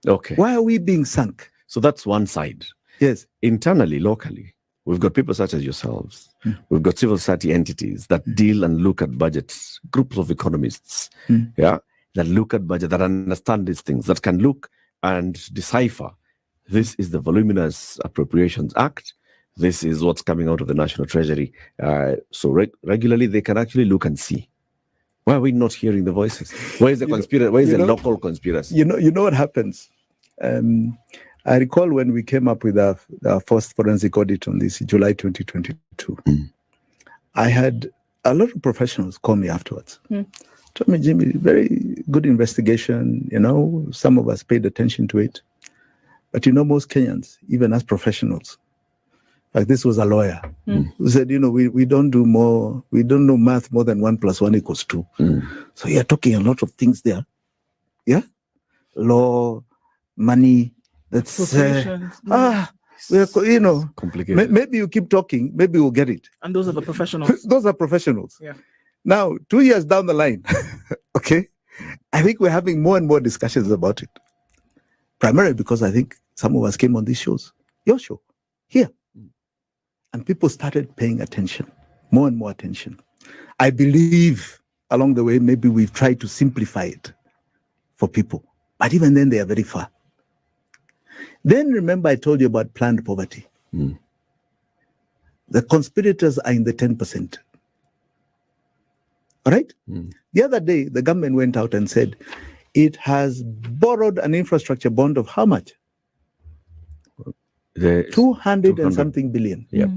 Okay. Why are we being sunk? So that's one side. Yes. Internally, locally, we've got people such as yourselves. We've got civil society entities that deal and look at budgets, groups of economists, that look at budget, that understand these things, that can look and decipher. This is the Voluminous Appropriations Act. This is what's coming out of the National Treasury. So regularly, they can actually look and see. Why are we not hearing the voices? Where is the conspiracy? Where is the local conspiracy? You know what happens? I recall when we came up with our first forensic audit on this, July 2022. I had a lot of professionals call me afterwards. Told me, Jimmy, very good investigation. Some of us paid attention to it. But most Kenyans, even as professionals, like this was a lawyer who said, we don't do more, we don't know math more than 1 + 1 = 2. So you're talking a lot of things there. Yeah? Law, money, that's we're, complicated. Maybe you keep talking, maybe we'll get it. And those are the professionals. Those are professionals. Yeah. Now, 2 years down the line, okay, I think we're having more and more discussions about it. Primarily because I think some of us came on these shows, your show, here. And people started paying attention, more and more attention. I believe along the way, maybe we've tried to simplify it for people. But even then, they are very far. Then remember I told you about planned poverty. The conspirators are in the 10%. All right? The other day, the government went out and said it has borrowed an infrastructure bond of how much? 200 and something billion. Yeah.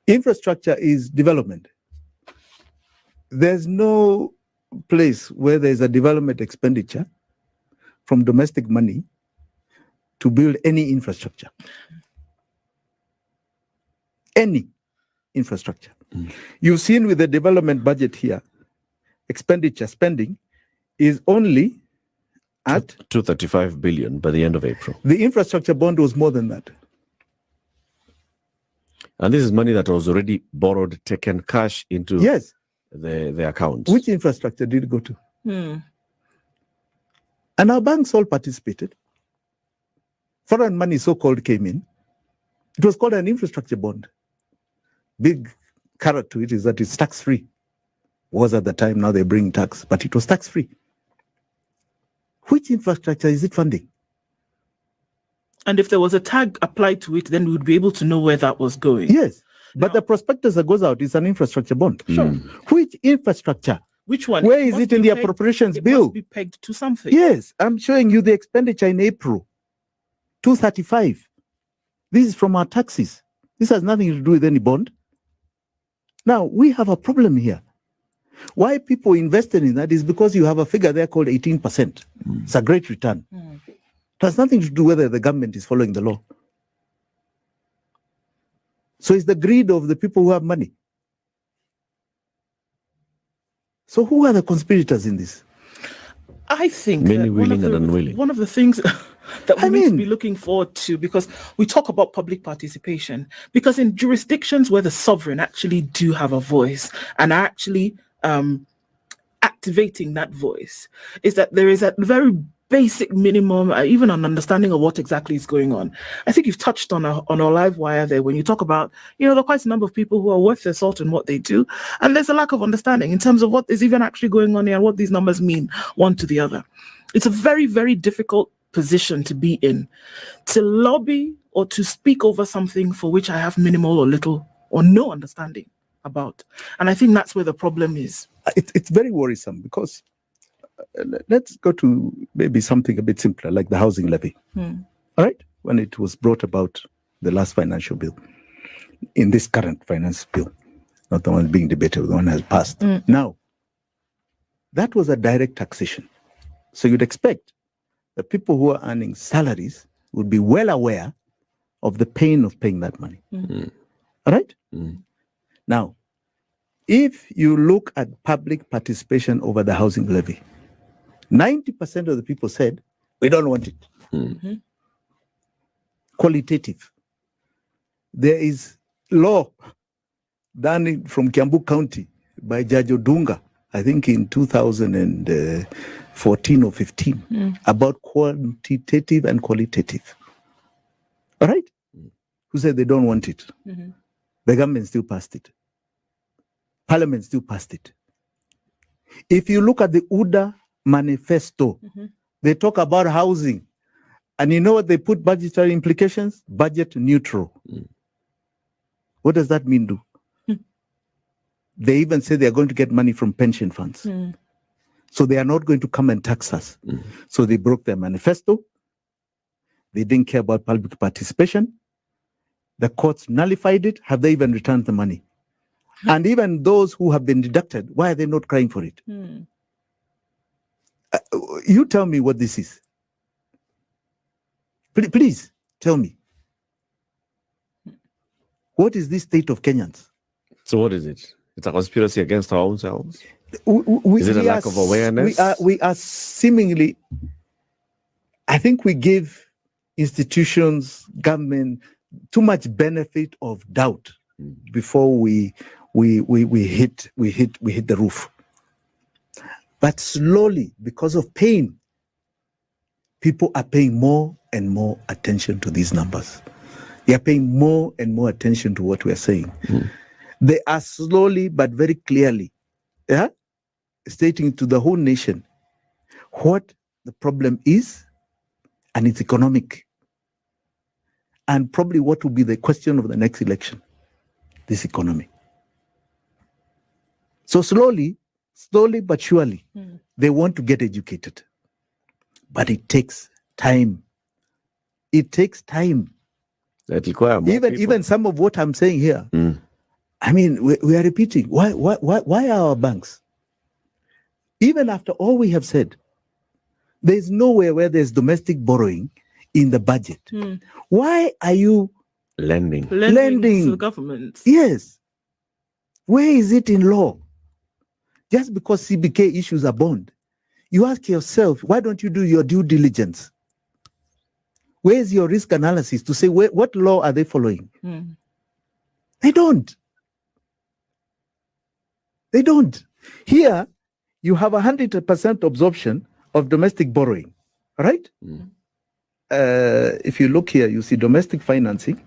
Infrastructure is development. There's no place where there's a development expenditure from domestic money to build any infrastructure. any infrastructure. You've seen with the development budget here, expenditure spending is only at 235 billion by the end of April. The infrastructure bond was more than that. And this is money that was already borrowed, taken cash into the accounts. Which infrastructure did it go to? And our banks all participated. Foreign money, so-called, came in. It was called an infrastructure bond. Big carrot to it is that it's tax-free. Was at the time, now they bring tax, but it was tax-free. Which infrastructure is it funding? And if there was a tag applied to it, then we would be able to know where that was going. Yes, but the prospectus that goes out is an infrastructure bond. Sure. Which infrastructure? Which one? Where is it in the appropriations bill? It must be pegged to something. Yes, I'm showing you the expenditure in April. 235. This is from our taxes. This has nothing to do with any bond. Now, we have a problem here. Why people invested in that is because you have a figure there called 18%. It's a great return. It has nothing to do whether the government is following the law. So it's the greed of the people who have money. So who are the conspirators in this? I think many willing and unwilling. One of the things that we need to be looking forward to, because we talk about public participation, because in jurisdictions where the sovereign actually do have a voice and are actually activating that voice, is that there is a very basic minimum, even an understanding of what exactly is going on. I think you've touched on a live wire there when you talk about, there are quite a number of people who are worth their salt in what they do, and there's a lack of understanding in terms of what is even actually going on here and what these numbers mean one to the other. It's a very, very difficult position to be in, to lobby or to speak over something for which I have minimal or little or no understanding about. And I think that's where the problem is. It's very worrisome because let's go to maybe something a bit simpler, like the housing levy. All right? When it was brought about, the last financial bill, in this current finance bill, not the one being debated, the one has passed. Now, that was a direct taxation. So you'd expect the people who are earning salaries would be well aware of the pain of paying that money. All right? Now, if you look at public participation over the housing levy, 90% of the people said, we don't want it. Qualitative. There is law done from Kiambu County by Judge Odunga, I think in 2014 or 15, about quantitative and qualitative. All right? Who said they don't want it? The government still passed it. Parliament still passed it. If you look at the UDA manifesto, they talk about housing. And you know what they put budgetary implications? Budget neutral. What does that mean, do? They even say they're going to get money from pension funds. So they are not going to come and tax us. So they broke their manifesto. They didn't care about public participation. The courts nullified it. Have they even returned the money? And even those who have been deducted, why are they not crying for it? You tell me what this is. Please tell me. What is this state of Kenyans? So what is it? It's a conspiracy against our own selves? Is it a lack of awareness? We are seemingly, I think we give institutions, government, too much benefit of doubt before we hit the roof. But slowly, because of pain, people are paying more and more attention to these numbers. They are paying more and more attention to what we are saying. They are slowly but very clearly stating to the whole nation what the problem is, and it's economic. And probably what will be the question of the next election, this economy. So slowly but surely, they want to get educated. But it takes time. It takes time. Even some of what I'm saying here, I mean, we are repeating. Why are our banks? Even after all we have said, there's nowhere where there's domestic borrowing in the budget. Why are you Lending. Lending to the government. Yes. Where is it in law? Just because CBK issues a bond, you ask yourself, why don't you do your due diligence? Where is your risk analysis to say what law are they following? They don't. They don't. Here, you have 100% absorption of domestic borrowing, right? If you look here, you see domestic financing,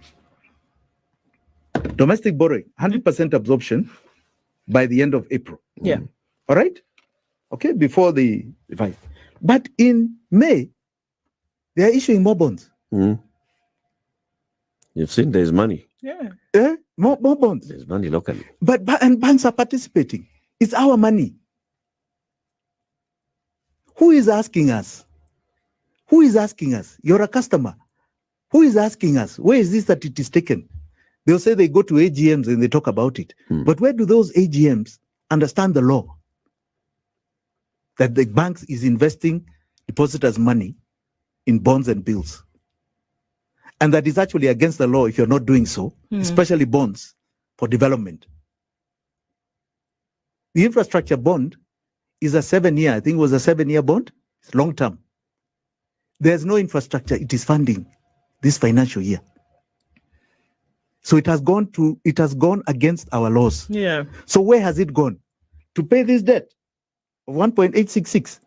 domestic borrowing, 100% absorption by the end of April. Yeah. All right? Okay, before the divide. But in May, they are issuing more bonds. You've seen there's money. Yeah. More bonds. There's money locally. And banks are participating. It's our money. Who is asking us? Who is asking us? You're a customer. Who is asking us? Where is this that it is taken? They'll say they go to AGMs and they talk about it. But where do those AGMs understand the law? That the bank is investing depositors' money in bonds and bills. And that is actually against the law if you're not doing so, especially bonds for development. The infrastructure bond is a 7-year, I think it was a 7-year bond. It's long term. There's no infrastructure. It is funding this financial year. So it has gone against our laws. Yeah. So where has it gone? To pay this debt of 1.866,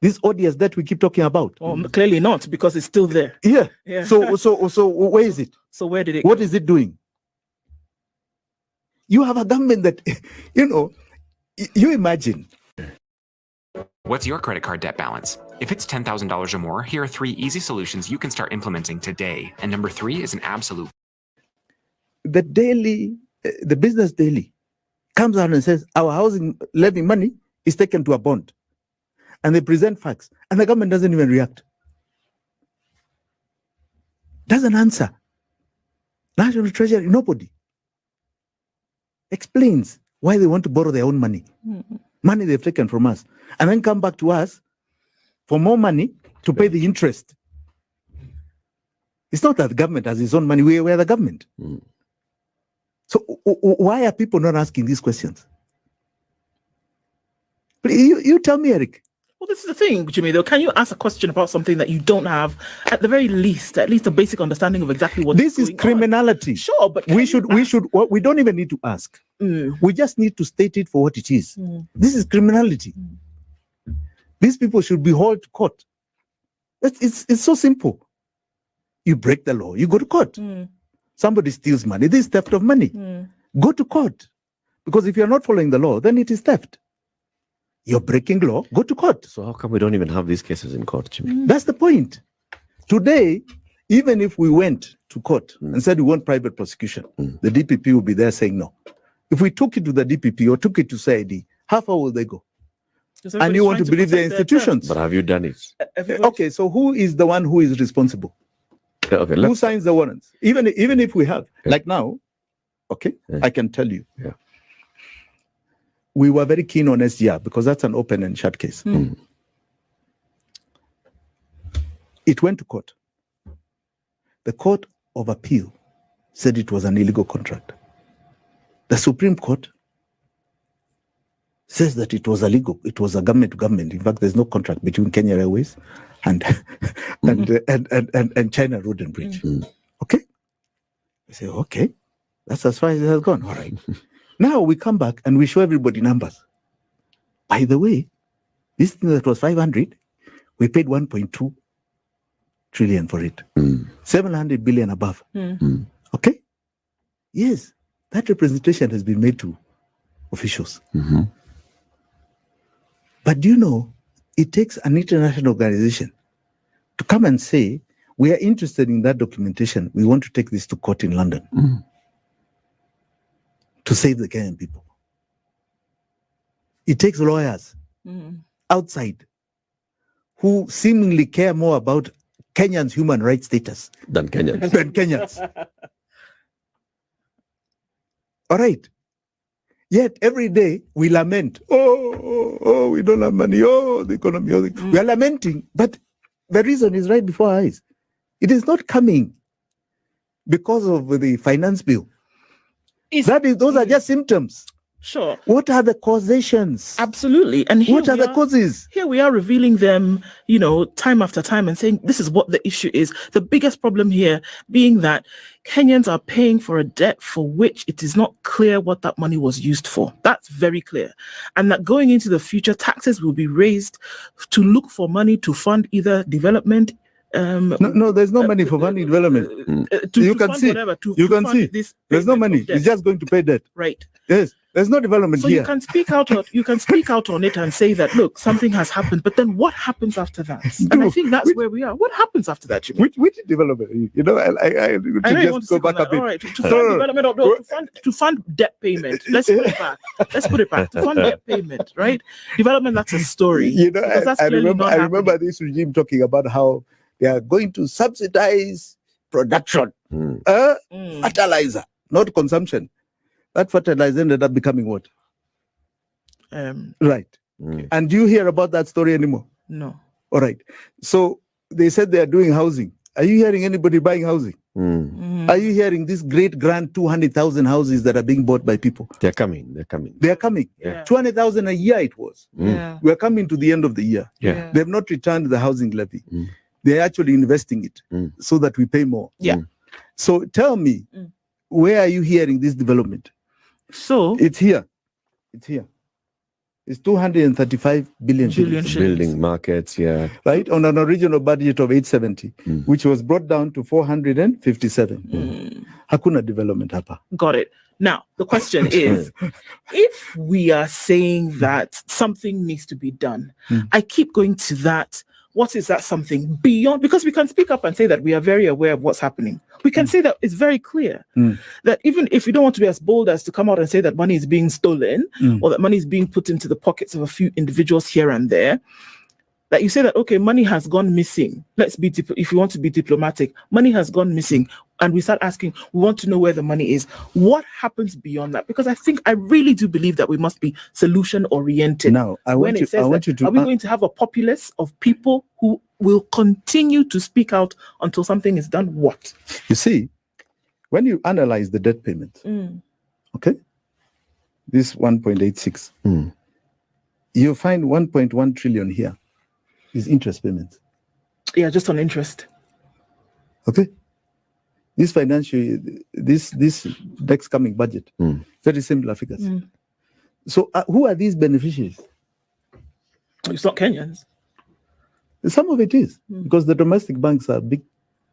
this odious debt we keep talking about. Well, clearly not, because it's still there. Yeah. Yeah. So where is it? So where did it What go? is it doing? You have a government that, you imagine. What's your credit card debt balance? If it's $10,000 or more, here are 3 easy solutions you can start implementing today. And number 3 is an absolute. The business daily comes out and says our housing levy money is taken to a bond. And they present facts. And the government doesn't even react. Doesn't answer. National Treasury, nobody explains why they want to borrow their own money. Money they've taken from us. And then come back to us for more money to pay the interest. It's not that the government has its own money. We are the government. So why are people not asking these questions? You tell me, Eric. Well, this is the thing, Jimmy, though. Can you ask a question about something that you don't have, at the very least, at least a basic understanding of exactly what this is criminality. Sure, but we don't even need to ask. We just need to state it for what it is. This is criminality. These people should be hauled to court. It's so simple. You break the law, you go to court. Somebody steals money, this is theft of money. Go to court. Because if you're not following the law, then it is theft. You're breaking law, go to court. So how come we don't even have these cases in court, Jimmy? That's the point. Today, even if we went to court and said we want private prosecution, the DPP will be there saying no. If we took it to the DPP or took it to CID, how far will they go? And you want to believe their institutions. But have you done it? Okay, so who is the one who is responsible? Okay, who signs the warrants? Even if we have, like now, okay, I can tell you. Yeah. We were very keen on SGR because that's an open and shut case. It went to court. The Court of Appeal said it was an illegal contract. The Supreme Court says that it was illegal. It was a government to government. In fact, there's no contract between Kenya Airways and China Road and Bridge. Okay? I say, okay, that's as far as it has gone. All right. Now we come back and we show everybody numbers. By the way, this thing that was 500, we paid 1.2 trillion for it. 700 billion above. Okay? Yes, that representation has been made to officials. But do you know, it takes an international organization to come and say, we are interested in that documentation. We want to take this to court in London. To save the Kenyan people. It takes lawyers outside who seemingly care more about Kenyans' human rights status than Kenyans. All right. Yet every day we lament, oh, we don't have money, oh, the economy. We are lamenting, but the reason is right before our eyes. It is not coming. because of the finance bill. It's- Those are just symptoms. Sure. What are the causations? Absolutely. And here what are the causes? Here we are revealing them, time after time and saying this is what the issue is. The biggest problem here being that Kenyans are paying for a debt for which it is not clear what that money was used for. That's very clear. And that going into the future, taxes will be raised to look for money to fund either development. No, there's no money for funding development. You can see. There's no money. It's just going to pay debt. Right. Yes. There's no development so here. You can speak out on it and say that, look, something has happened, but then what happens after that? And I think that's where we are. What happens after that? Which development? I know you want to go back a bit. All right, to fund development to fund debt payment. Let's put it back. To fund debt payment, right? Development, that's a story. I remember this regime talking about how they are going to subsidize production, fertilizer, not consumption. That fertilizer ended up becoming what? Right. And do you hear about that story anymore? No. All right. So they said they are doing housing. Are you hearing anybody buying housing? Are you hearing this great grand 200,000 houses that are being bought by people? They're coming. Yeah. 200,000 a year it was. Yeah. We're coming to the end of the year. Yeah. They've not returned the housing levy. They're actually investing it so that we pay more. Yeah. So tell me, where are you hearing this development? So it's here. It's 235 billion shillings. Building markets, yeah. Right? On an original budget of 870, which was brought down to 457. Hakuna development hapa. Got it. Now, the question is, if we are saying that something needs to be done, I keep going to that. What is that something beyond? Because we can speak up and say that we are very aware of what's happening. We can say that it's very clear that even if you don't want to be as bold as to come out and say that money is being stolen or that money is being put into the pockets of a few individuals here and there, that you say that, okay, money has gone missing. If you want to be diplomatic, money has gone missing. And we start asking, we want to know where the money is. What happens beyond that? Because I really do believe that we must be solution oriented. Now, are we going to have a populace of people who will continue to speak out until something is done? What? You see, when you analyze the debt payment, okay, this 1.86, you find 1.1 trillion here is interest payments. Yeah, just on interest. Okay. This financial, this next coming budget, very similar figures. So who are these beneficiaries? It's not Kenyans. Some of it is, because the domestic banks are big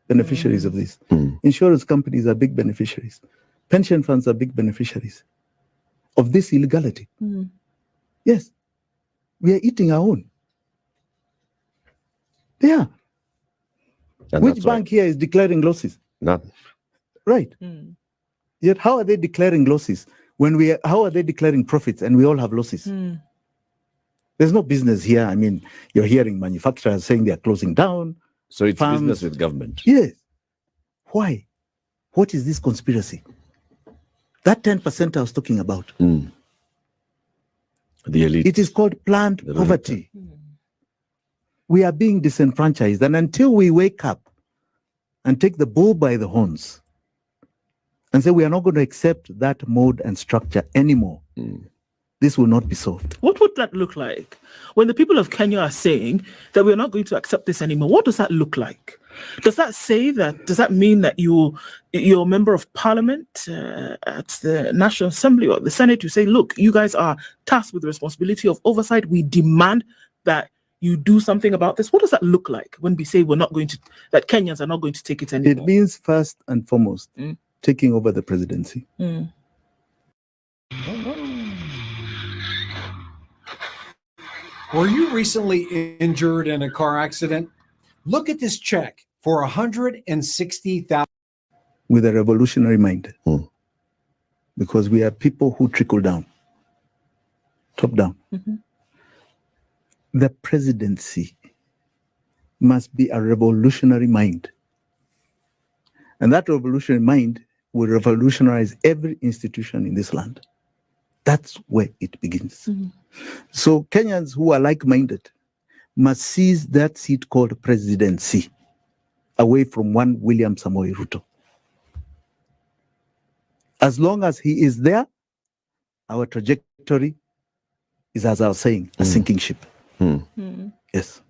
beneficiaries of this. Insurance companies are big beneficiaries. Pension funds are big beneficiaries of this illegality. Yes. We are eating our own. Yeah. Which bank here is declaring losses? None. Right. Yet how are they declaring losses how are they declaring profits and we all have losses? There's no business here. I mean, you're hearing manufacturers saying they're closing down. So it's business with government. Yes. Why? What is this conspiracy? That 10% I was talking about. The elite. It is called planned poverty. We are being disenfranchised. And until we wake up and take the bull by the horns and say we are not going to accept that mode and structure anymore, this will not be solved. What would that look like? When the people of Kenya are saying that we're not going to accept this anymore, what does that look like? Does that mean that you're a member of parliament at the National Assembly or the Senate? You say, look, you guys are tasked with the responsibility of oversight. We demand that you do something about this. What does that look like when we say that Kenyans are not going to take it anymore? It means first and foremost, taking over the presidency. Were you recently injured in a car accident? Look at this check for $160,000. With a revolutionary mind. Because we are people who trickle down, top down. The presidency must be a revolutionary mind. And that revolutionary mind will revolutionize every institution in this land. That's where it begins. So Kenyans who are like-minded must seize that seat called presidency away from one William Samoei Ruto. As long as he is there, our trajectory is, as I was saying, a sinking ship. Yes.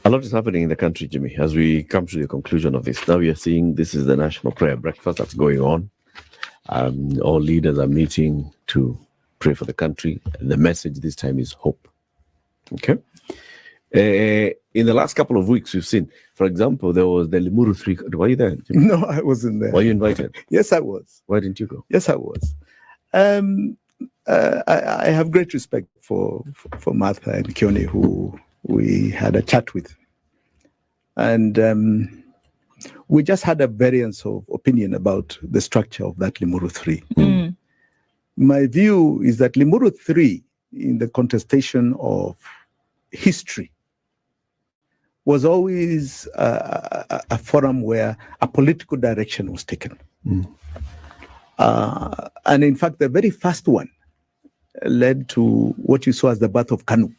A lot is happening in the country, Jimmy, as we come to the conclusion of this. Now we are seeing this is the national prayer breakfast that's going on. All leaders are meeting to pray for the country. The message this time is hope. Okay. In the last couple of weeks, we've seen, for example, there was the Limuru 3. Were you there, Jimmy? No, I wasn't there. Were you invited? Yes, I was. Why didn't you go? Yes, I was. I have great respect for Martha and Kioni, who we had a chat with. And we just had a variance of opinion about the structure of that Limuru 3. My view is that Limuru 3, in the contestation of history, was always a forum where a political direction was taken. And in fact, the very first one led to what you saw as the birth of KANU.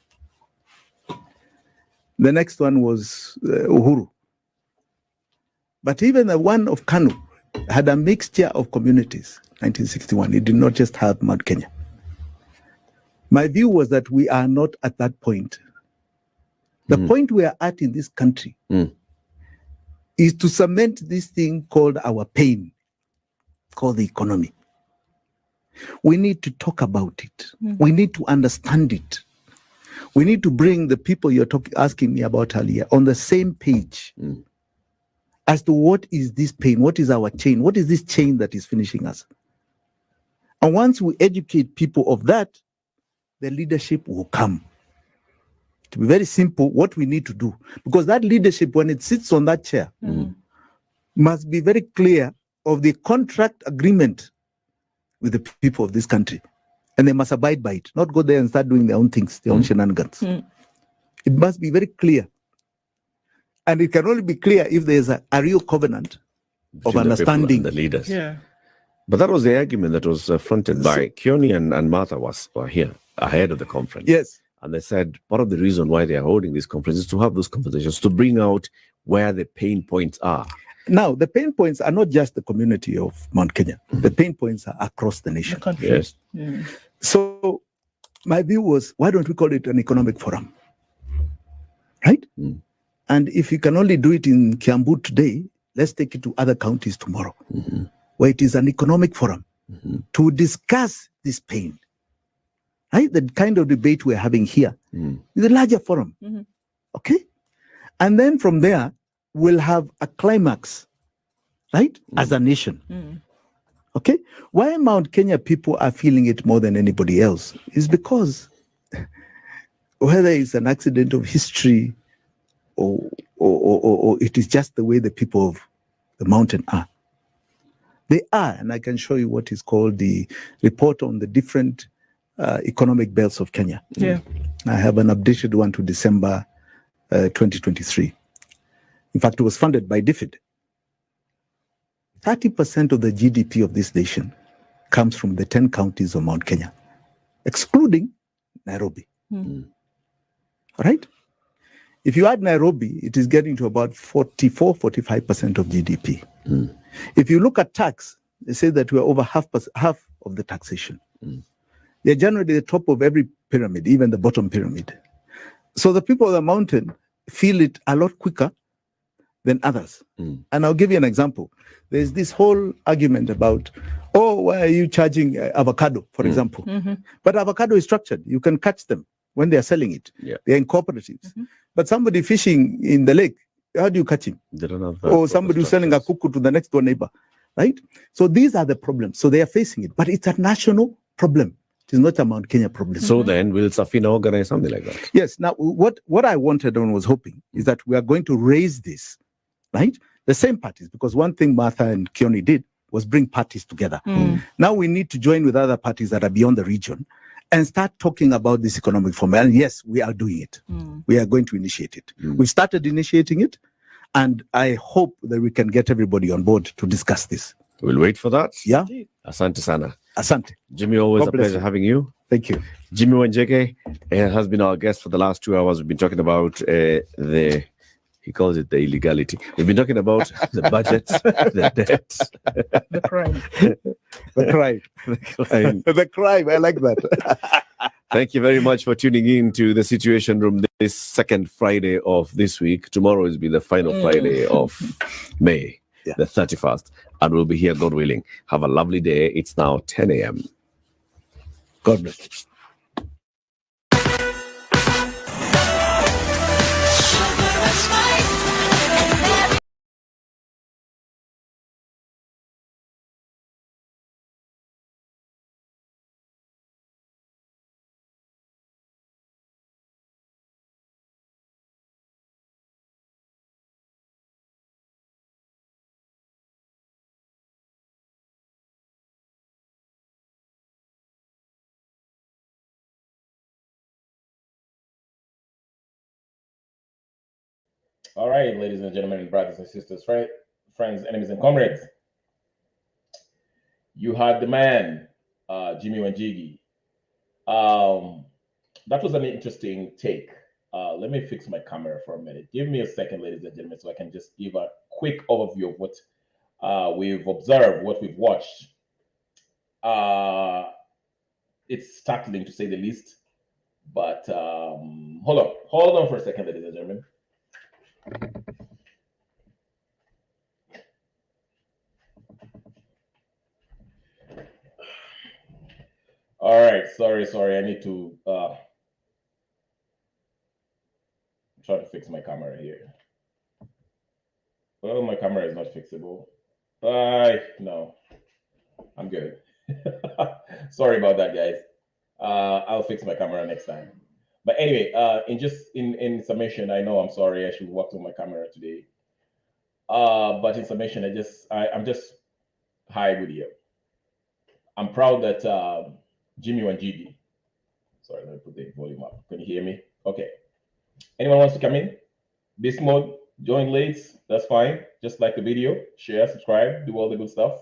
The next one was Uhuru. But even the one of KANU had a mixture of communities, 1961. It did not just have Mount Kenya. My view was that we are not at that point. The point we are at in this country is to cement this thing called our pain, called the economy. We need to talk about it. We need to understand it. We need to bring the people you're asking me about earlier on the same page as to what is this pain, what is our chain, what is this chain that is finishing us. And once we educate people of that, the leadership will come. To be very simple, what we need to do, because that leadership, when it sits on that chair, must be very clear of the contract agreement with the people of this country. And they must abide by it, not go there and start doing their own things, their own shenanigans. It must be very clear. And it can only be clear if there's a real covenant of understanding. The leaders. Yeah. But that was the argument that was fronted by Kioni and Martha were here ahead of the conference. Yes. And they said part of the reason why they are holding this conference is to have those conversations, to bring out where the pain points are. Now, the pain points are not just the community of Mount Kenya. The pain points are across the nation. Yes. So my view was, why don't we call it an economic forum? Right? And if you can only do it in Kiambu today, let's take it to other counties tomorrow, where it is an economic forum to discuss this pain. Right? The kind of debate we're having here is a larger forum. Okay? And then from there, we'll have a climax, right? As a nation. Okay? Why Mount Kenya people are feeling it more than anybody else is because whether it's an accident of history or it is just the way the people of the mountain are. They are, and I can show you what is called the report on the different economic belts of Kenya. Yeah. I have an updated one to December 2023. In fact, it was funded by DFID. 30% of the GDP of this nation comes from the 10 counties of Mount Kenya, excluding Nairobi. All right? If you add Nairobi, it is getting to about 44-45% of GDP. If you look at tax, they say that we're over half of the taxation. They're generally the top of every pyramid, even the bottom pyramid. So the people of the mountain feel it a lot quicker than others. And I'll give you an example. There's this whole argument about, oh, why are you charging avocado, for example? But avocado is structured. You can catch them when they are selling it. They're in cooperatives. But somebody fishing in the lake, how do you catch him? They don't have or somebody who's selling a cuckoo to the next door neighbor, right? So these are the problems. So they are facing it. But it's a national problem. It is not a Mount Kenya problem. So then will Safina organize something like that? Yes. Now, what I wanted and was hoping is that we are going to raise this, right? The same parties, because one thing Martha and Kioni did was bring parties together. Now we need to join with other parties that are beyond the region and start talking about this economic forum. And yes, we are doing it. We are going to initiate it. We started initiating it, and I hope that we can get everybody on board to discuss this. We'll wait for that. Yeah. Asante sana. Asante. Jimmy, always God a bless pleasure you. having you. Thank you. Jimmy Wanjigi has been our guest for the last 2 hours. We've been talking about the He calls it the illegality. We've been talking about the budget, the debt, the crime. The crime. The crime. I like that. Thank you very much for tuning in to the Situation Room this second Friday of this week. Tomorrow will be the final Friday of May, the 31st. And we'll be here, God willing. Have a lovely day. It's now 10 a.m. God bless you. All right, ladies and gentlemen, brothers and sisters, friends, enemies, and comrades. You had the man, Jimmy Wanjigi. That was an interesting take. Let me fix my camera for a minute. Give me a second, ladies and gentlemen, so I can just give a quick overview of what we've observed, what we've watched. It's startling to say the least, but hold on for a second, ladies and gentlemen. All right, sorry. I need to try to fix my camera here. Well, my camera is not fixable. No, I'm good. Sorry about that, guys. I'll fix my camera next time. But anyway, in summation, I know I'm sorry. I should work on my camera today. But in summation, I'm just high with you. I'm proud that Jimmy Wanjigi. Sorry, let me put the volume up. Can you hear me? Okay. Anyone wants to come in? Beast mode, join late. That's fine. Just like the video, share, subscribe, do all the good stuff.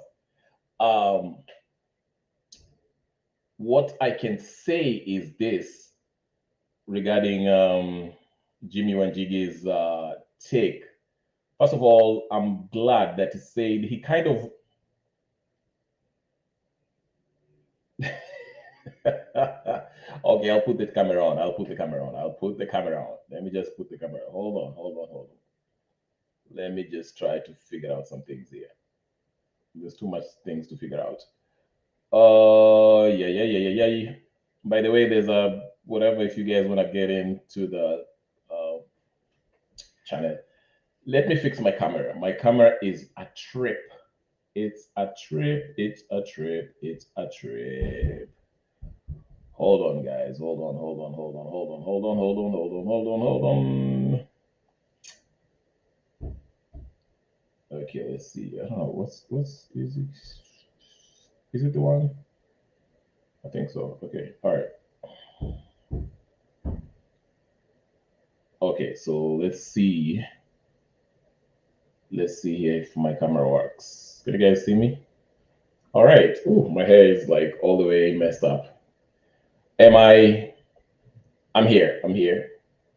What I can say is this regarding Jimmy Wanjigi's take. First of all, I'm glad that he kind of okay, I'll put the camera on. Let me just put the camera on. Hold on. Let me just try to figure out some things here. There's too much things to figure out. Yeah. By the way, there's a whatever if you guys want to get into the channel. Let me fix my camera. My camera is a trip. It's a trip. Hold on, guys. Hold on. Okay, let's see. I don't know what's is it the one? I think so. Okay, all right. Okay, so let's see. Let's see here if my camera works. Can you guys see me? All right. Ooh, my hair is like all the way messed up. I'm here.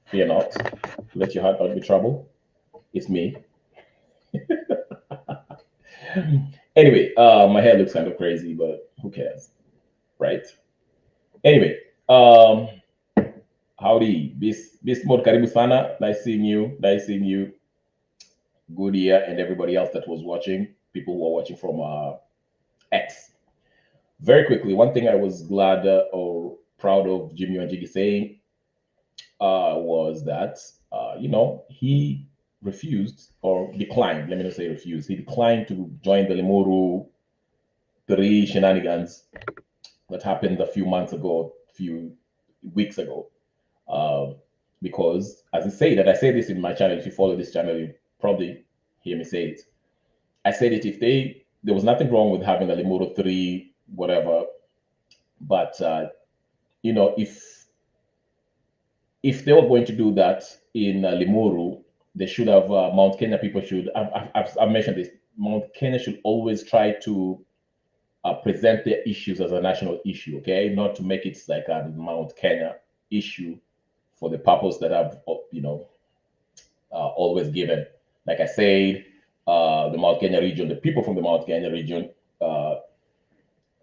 Fear not. Let your heart not be troubled. It's me. Anyway, my hair looks kind of crazy, but who cares, right? Anyway, howdy, Beast Mode, karibu sana. Nice seeing you. Good year, and everybody else that was watching, people who are watching from X. Very quickly, one thing I was glad or proud of Jimmy Wanjigi saying was that he refused or declined. Let me not say refused. He declined to join the Limuru 3 shenanigans that happened a few weeks ago. Because as I say that, I say this in my channel. If you follow this channel, you probably hear me say it. I said it there was nothing wrong with having a Limuru 3 whatever, but if they were going to do that in Limuru, they should have Mount Kenya people should. I've mentioned this. Mount Kenya should always try to present their issues as a national issue. Okay, not to make it like a Mount Kenya issue for the purpose that I've always given. Like I said, the Mount Kenya region, the people from the Mount Kenya region,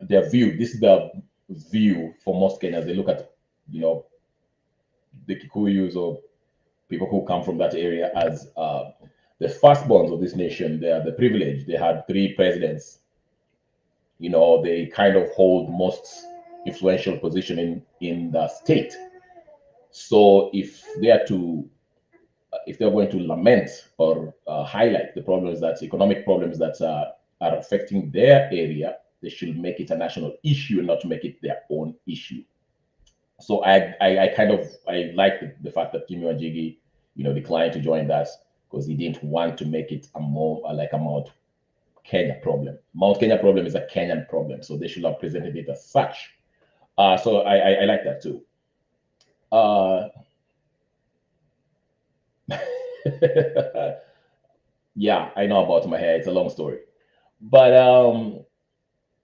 their view, this is the view for most Kenyans. They look at, the Kikuyus or people who come from that area as the firstborns of this nation. They are the privileged. They had 3 presidents. They kind of hold most influential position in the state. So if they're going to lament or highlight the problems, economic problems that are affecting their area, they should make it a national issue and not make it their own issue. So I like the fact that Jimmy Wanjigi, declined to join that because he didn't want to make it a Mount Kenya problem. Mount Kenya problem is a Kenyan problem, so they should have presented it as such. So I like that too. Yeah, I know about my hair. It's a long story, but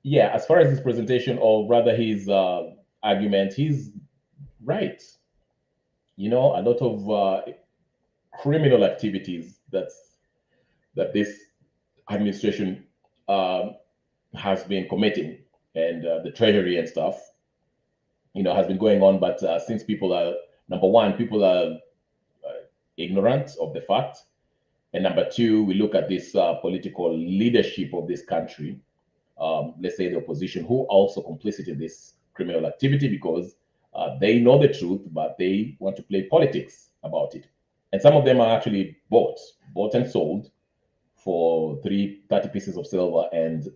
yeah, as far as his presentation, or rather his argument, he's right. A lot of criminal activities that this administration has been committing, and the treasury and stuff, has been going on. But since people are, number one, people are ignorant of the fact, and number two, we look at this political leadership of this country, let's say the opposition, who also complicit in this criminal activity because they know the truth, but they want to play politics about it. And some of them are actually bought and sold for 30 pieces of silver, and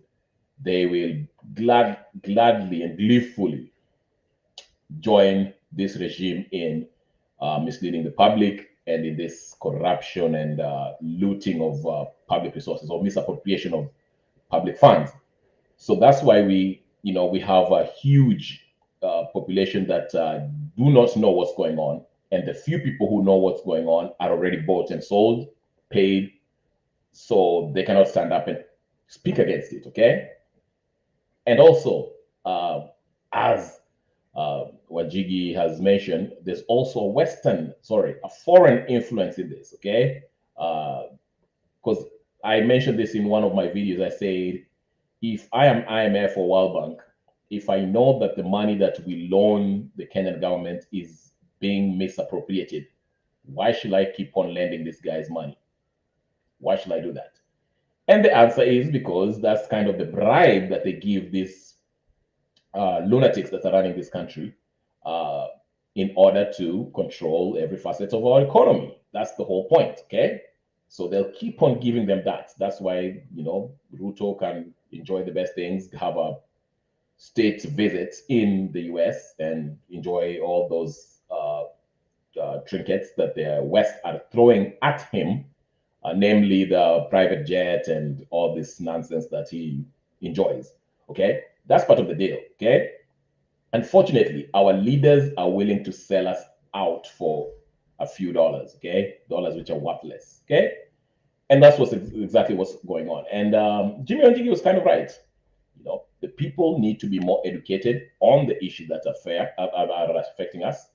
they will gladly and gleefully join this regime in misleading the public and in this corruption and looting of public resources or misappropriation of public funds. So that's why we have a huge population that do not know what's going on, and the few people who know what's going on are already bought and sold, paid, so they cannot stand up and speak against it. Okay, and also as Wanjigi has mentioned, there's also a foreign influence in this. Okay, because I mentioned this in one of my videos. I said, if I am IMF or World Bank, if I know that the money that we loan the Kenyan government is being misappropriated, why should I keep on lending these guys money? Why should I do that? And the answer is because that's kind of the bribe that they give these lunatics that are running this country in order to control every facet of our economy. That's the whole point, okay? So they'll keep on giving them that. That's why, Ruto can enjoy the best things, have a state visit in the US and enjoy all those trinkets that the West are throwing at him, namely the private jet and all this nonsense that he enjoys. Okay, that's part of the deal. Okay, unfortunately, our leaders are willing to sell us out for a few dollars. Okay, dollars which are worthless. Okay, and that's exactly what's going on. And Jimmy Wanjigi was kind of right. The people need to be more educated on the issues that are affecting us.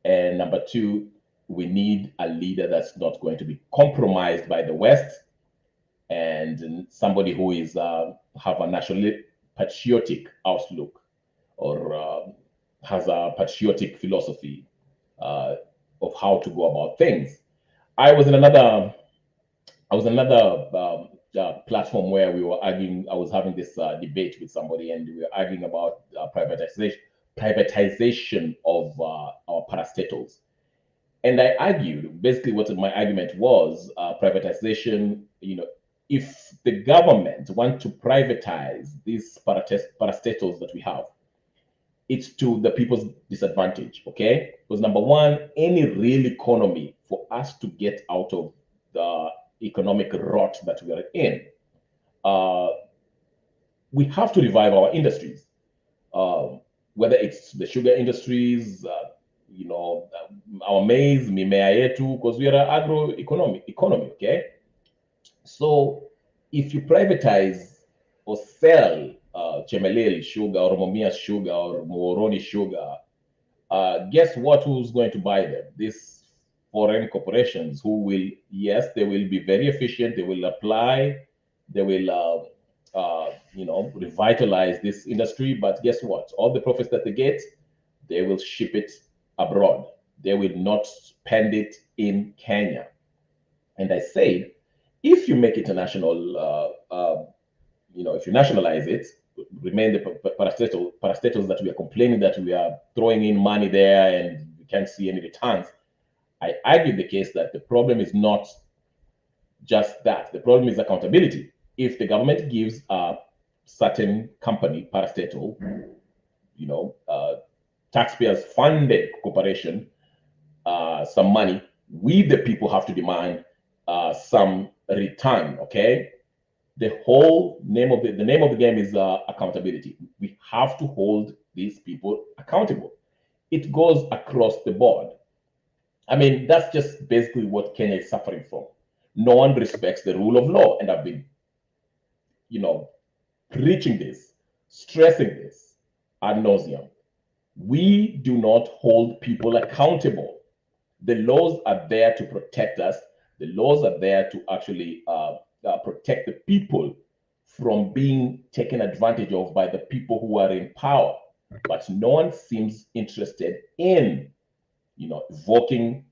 And number two, we need a leader that's not going to be compromised by the West, and somebody who is have a nationally patriotic outlook, or has a patriotic philosophy of how to go about things. I was in another platform where we were arguing. I was having this debate with somebody, and we were arguing about privatization of our parastatals. And I argued, basically what my argument was, privatization, if the government want to privatize these parastatals that we have, it's to the people's disadvantage, okay? Because number one, any real economy, for us to get out of the economic rot that we are in, we have to revive our industries. Whether it's the sugar industries, our maize, mimea yetu, because we are an agro economy, okay? So if you privatize or sell Chemelil sugar or Momias sugar or Moroni sugar, guess what? Who's going to buy them? These foreign corporations who will, yes, they will be very efficient. They will apply, they will, revitalize this industry. But guess what? All the profits that they get, they will ship it abroad. They will not spend it in Kenya. And I said, if you make it a national, if you nationalize it, remain the parastatals that we are complaining that we are throwing in money there and we can't see any returns. I argue the case that the problem is not just that. The problem is accountability. If the government gives a certain company, parastatal, taxpayers funded corporation, some money, we the people have to demand some return. Okay, the whole name of the name of the game is accountability. We have to hold these people accountable. It goes across the board. I mean, that's just basically what Kenya is suffering from. No one respects the rule of law, and I've been, preaching this, stressing this ad nauseum. We do not hold people accountable. The laws are there to protect us. The laws are there to actually protect the people from being taken advantage of by the people who are in power. But no one seems interested in, evoking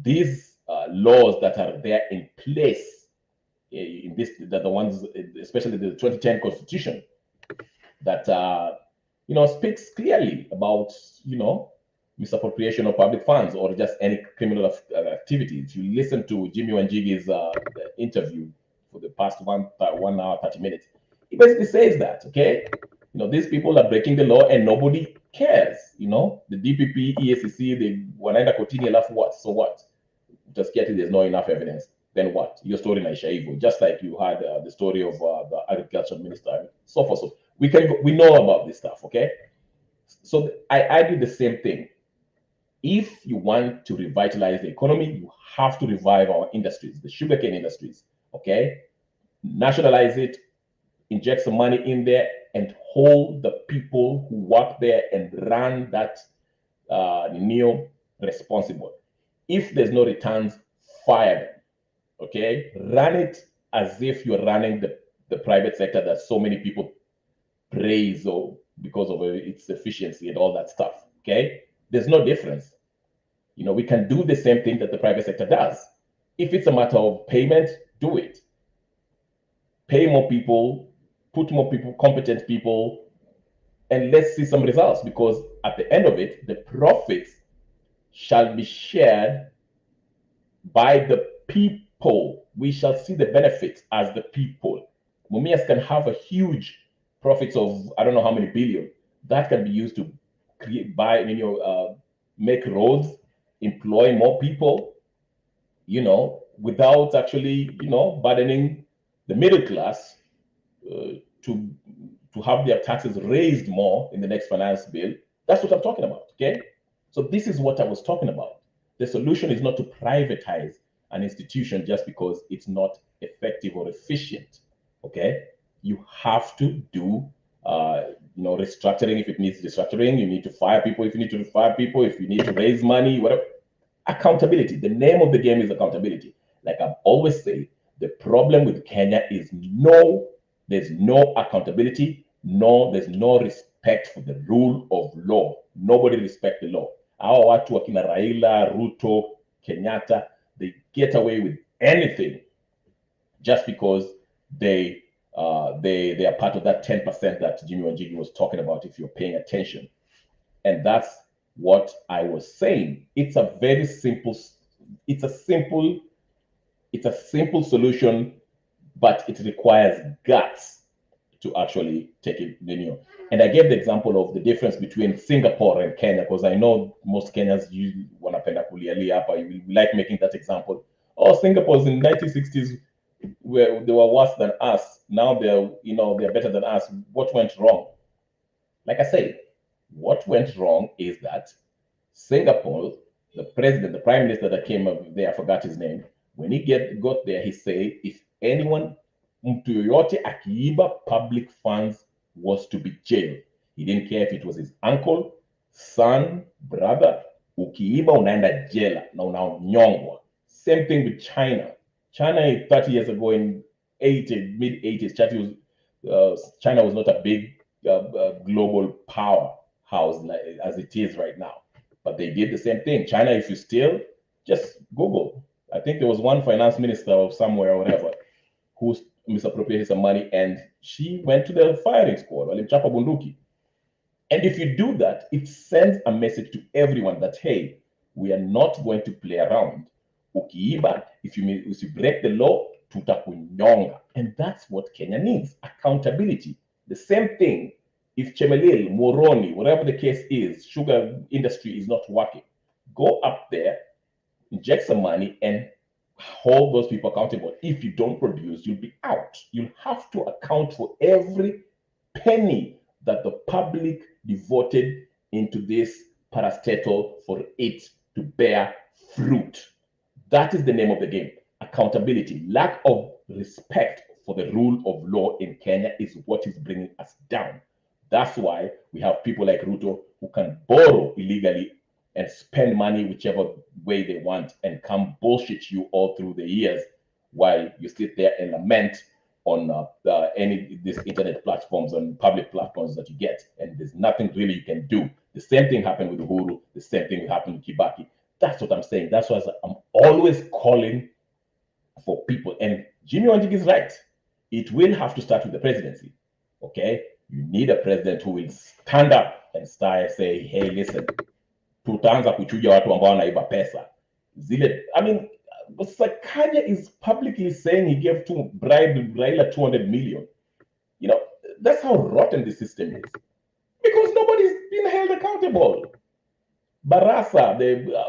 these laws that are there in place in this, that the ones, especially the 2010 Constitution, that speaks clearly about misappropriation of public funds or just any criminal activity. If you listen to Jimmy Wanjigi's interview for the past 1 hour 30 minutes, he basically says that, okay, these people are breaking the law and nobody cares. The DPP, EACC, they wanaenda kotini alafu what? So what? Just get it, there's not enough evidence. Then what? Your story naisha hivyo. Just like you had the story of the agriculture minister, so forth. So we know about this stuff, okay? So I argue the same thing. If you want to revitalize the economy, you have to revive our industries, the sugarcane industries, okay? Nationalize it, inject some money in there, and hold the people who work there and run that NEO responsible. If there's no returns, fire them, okay? Run it as if you're running the private sector that so many people praise because of its efficiency and all that stuff, okay? There's no difference. We can do the same thing that the private sector does. If it's a matter of payment, do it. Pay more people, put more people, competent people, and let's see some results, because at the end of it, the profits shall be shared by the people. We shall see the benefits as the people. Mumias can have a huge profits of I don't know how many billion. That can be used to create, make roads, employ more people, without actually, burdening the middle class to have their taxes raised more in the next finance bill. That's what I'm talking about, okay? So this is what I was talking about. The solution is not to privatize an institution just because it's not effective or efficient, okay? You have to do, restructuring if it needs restructuring. You need to fire people if you need to fire people. If you need to raise money, whatever. Accountability. The name of the game is accountability. Like I've always said, the problem with Kenya is there's no accountability, there's no respect for the rule of law. Nobody respects the law. Our watu wakina Raila, Ruto, Kenyatta, they get away with anything just because they are part of that 10% that Jimmy Wanjigi was talking about, if you're paying attention. And that's what I was saying. It's a very simple, it's a simple solution, but it requires guts to actually take it linear. And I gave the example of the difference between Singapore and Kenya, because I know most Kenyans usually wanapenda kulialia hapa. We like making that example. Oh, Singapore's in 1960s, where they were worse than us. Now they're better than us. What went wrong? Like I said, what went wrong is that Singapore, the prime minister that came up there, I forgot his name. When he got there, he said, if anyone, mtu yoyote akiiba public funds, was to be jailed. He didn't care if it was his uncle, son, brother, Ukiiba unaenda jela na unaonyongwa. Same thing with China. China 30 years ago in mid 80s, China was not a big global powerhouse as it is right now. But they did the same thing. China, if you steal, just Google. I think there was one finance minister of somewhere or whatever who misappropriated some money, and she went to the firing squad, walimchapa bunduki. And if you do that, it sends a message to everyone that, hey, we are not going to play around. Ukiiba, if you break the law, tutakunyonga. And that's what Kenya needs, accountability. The same thing, if Chemelil, Moroni, whatever the case is, sugar industry is not working, go up there, inject some money, and hold those people accountable. If you don't produce, you'll be out. You'll have to account for every penny that the public devoted into this parastatal for it to bear fruit. That is the name of the game. Accountability. Lack of respect for the rule of law in Kenya is what is bringing us down. That's why we have people like Ruto who can borrow illegally and spend money whichever way they want and come bullshit you all through the years while you sit there and lament on these internet platforms, on public platforms that you get, and there's nothing really you can do. The same thing happened with Uhuru, the same thing happened with Kibaki. That's what I'm saying. That's why I'm always calling for people. And Jimmy Wanjigi is right. It will have to start with the presidency. Okay? You need a president who will stand up and start say, hey, listen, tutaanza kuchuja watu ambao wanaiba pesa. I mean, Sakanya is publicly saying he gave bribe Raila 200 million. You know, that's how rotten the system is. Because nobody's been held accountable. Barasa,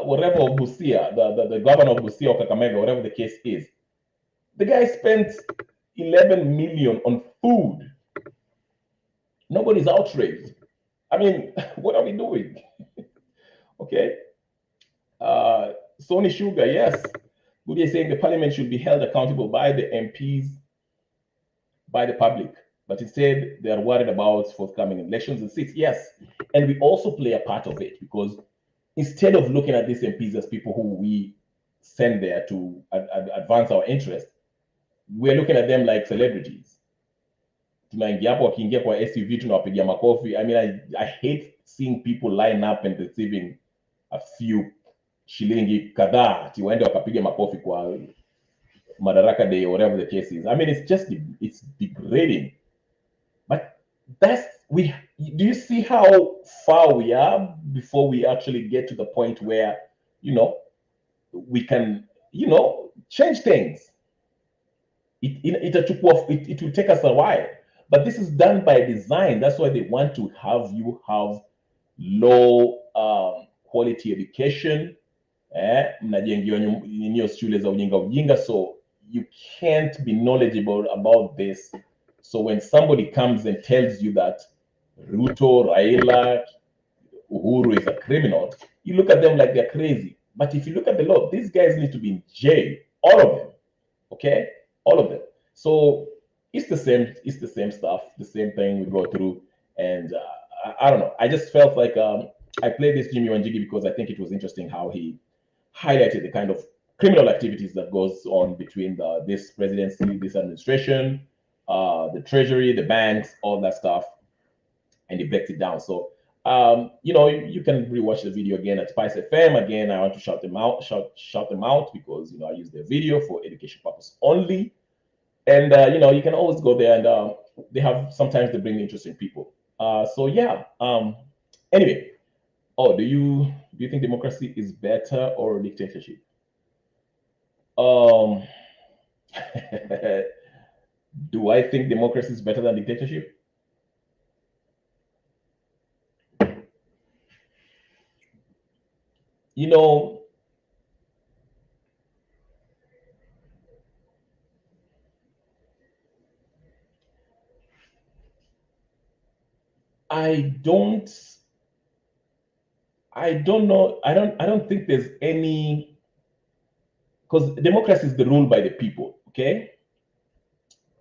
whatever of Busia, the governor of Busia or Kakamega, whatever the case is, the guy spent 11 million on food. Nobody's outraged. I mean, what are we doing? Okay. Sony Sugar, yes. Good is saying the parliament should be held accountable by the MPs, by the public. But instead, they are worried about forthcoming elections and seats. Yes. And we also play a part of it because instead of looking at these MPs as people who we send there to advance our interest, we're looking at them like celebrities. Tunaingia hapo wakiingia kwa SUV tunawapigia makofi. I mean, I hate seeing people line up and receiving a few shilingi kadhaa ati waende wakapiga makofi kwa Madaraka Day or whatever the case is. I mean, it's degrading. But do you see how far we are before we actually get to the point where, you know, we can, you know, change things? It will take us a while. But this is done by design. That's why they want to have you have low quality education. Mnajengiwa shule za ujinga, so you can't be knowledgeable about this. So when somebody comes and tells you that Ruto, Raila, Uhuru is a criminal, you look at them like they're crazy. But if you look at the law, these guys need to be in jail, all of them. Okay, all of them. So it's the same stuff, the same thing we go through. And I don't know. I just felt like I played this Jimmy Wanjigi because I think it was interesting how he highlighted the kind of criminal activities that goes on between this presidency, this administration, the treasury, the banks, all that stuff, and he breaks it down. So, you know, you can rewatch the video again at Spice FM. Again, I want to shout them out because, you know, I use their video for education purpose only. And, you know, you can always go there and sometimes they bring interesting people. So yeah, anyway. Oh, do you think democracy is better or dictatorship? Do I think democracy is better than dictatorship? You know, I don't know. I don't think there's any, because democracy is the rule by the people, okay?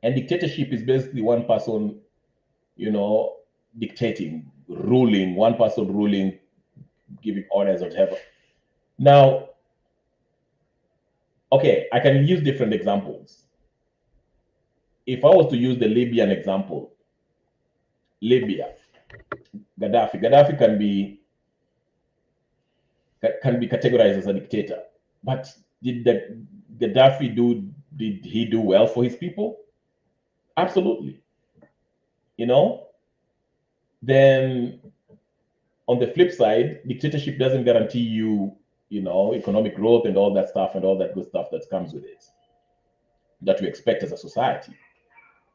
And dictatorship is basically one person, you know, dictating, ruling, one person ruling, giving orders or whatever. Now, okay, I can use different examples. If I was to use the Libyan example, Libya, Gaddafi can be categorized as a dictator. But did he do well for his people? Absolutely. You know? Then on the flip side, dictatorship doesn't guarantee you, economic growth and all that stuff and all that good stuff that comes with it that we expect as a society.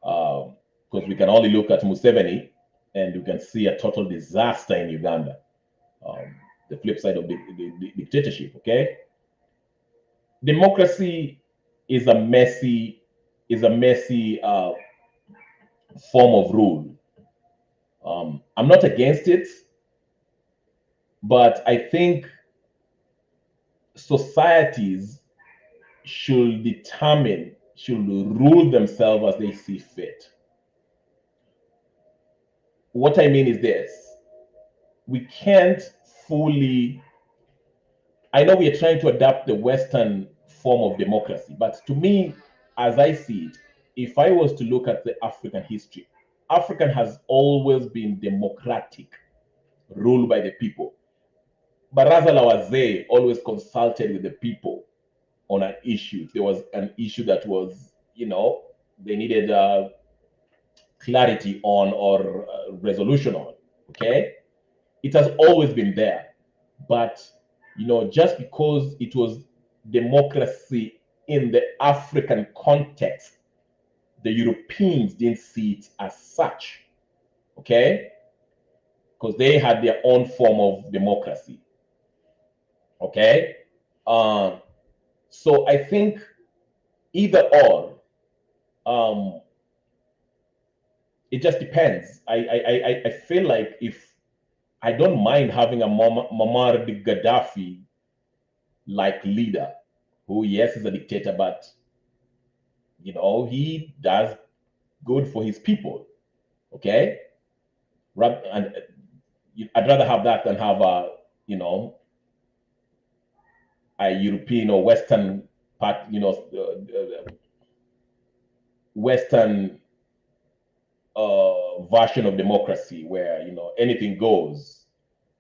Because we can only look at Museveni and you can see a total disaster in Uganda. The flip side of the dictatorship, okay? Democracy is a messy form of rule. I'm not against it, but I think societies should rule themselves as they see fit. What I mean is this: we can't fully. I know we are trying to adapt the Western form of democracy, but to me, as I see it, if I was to look at the African history, Africa has always been democratic, ruled by the people. Baraza la Wazee always consulted with the people on an issue. If there was an issue that was, they needed clarity on or resolution on, okay? It has always been there. But, just because it was democracy in the African context, the Europeans didn't see it as such, okay? Because they had their own form of democracy, okay? So I think either or, it just depends. I feel like if I don't mind having a Muammar Gaddafi like leader, who yes is a dictator, but he does good for his people. Okay, and I'd rather have that than have a European or Western part, Western version of democracy where anything goes.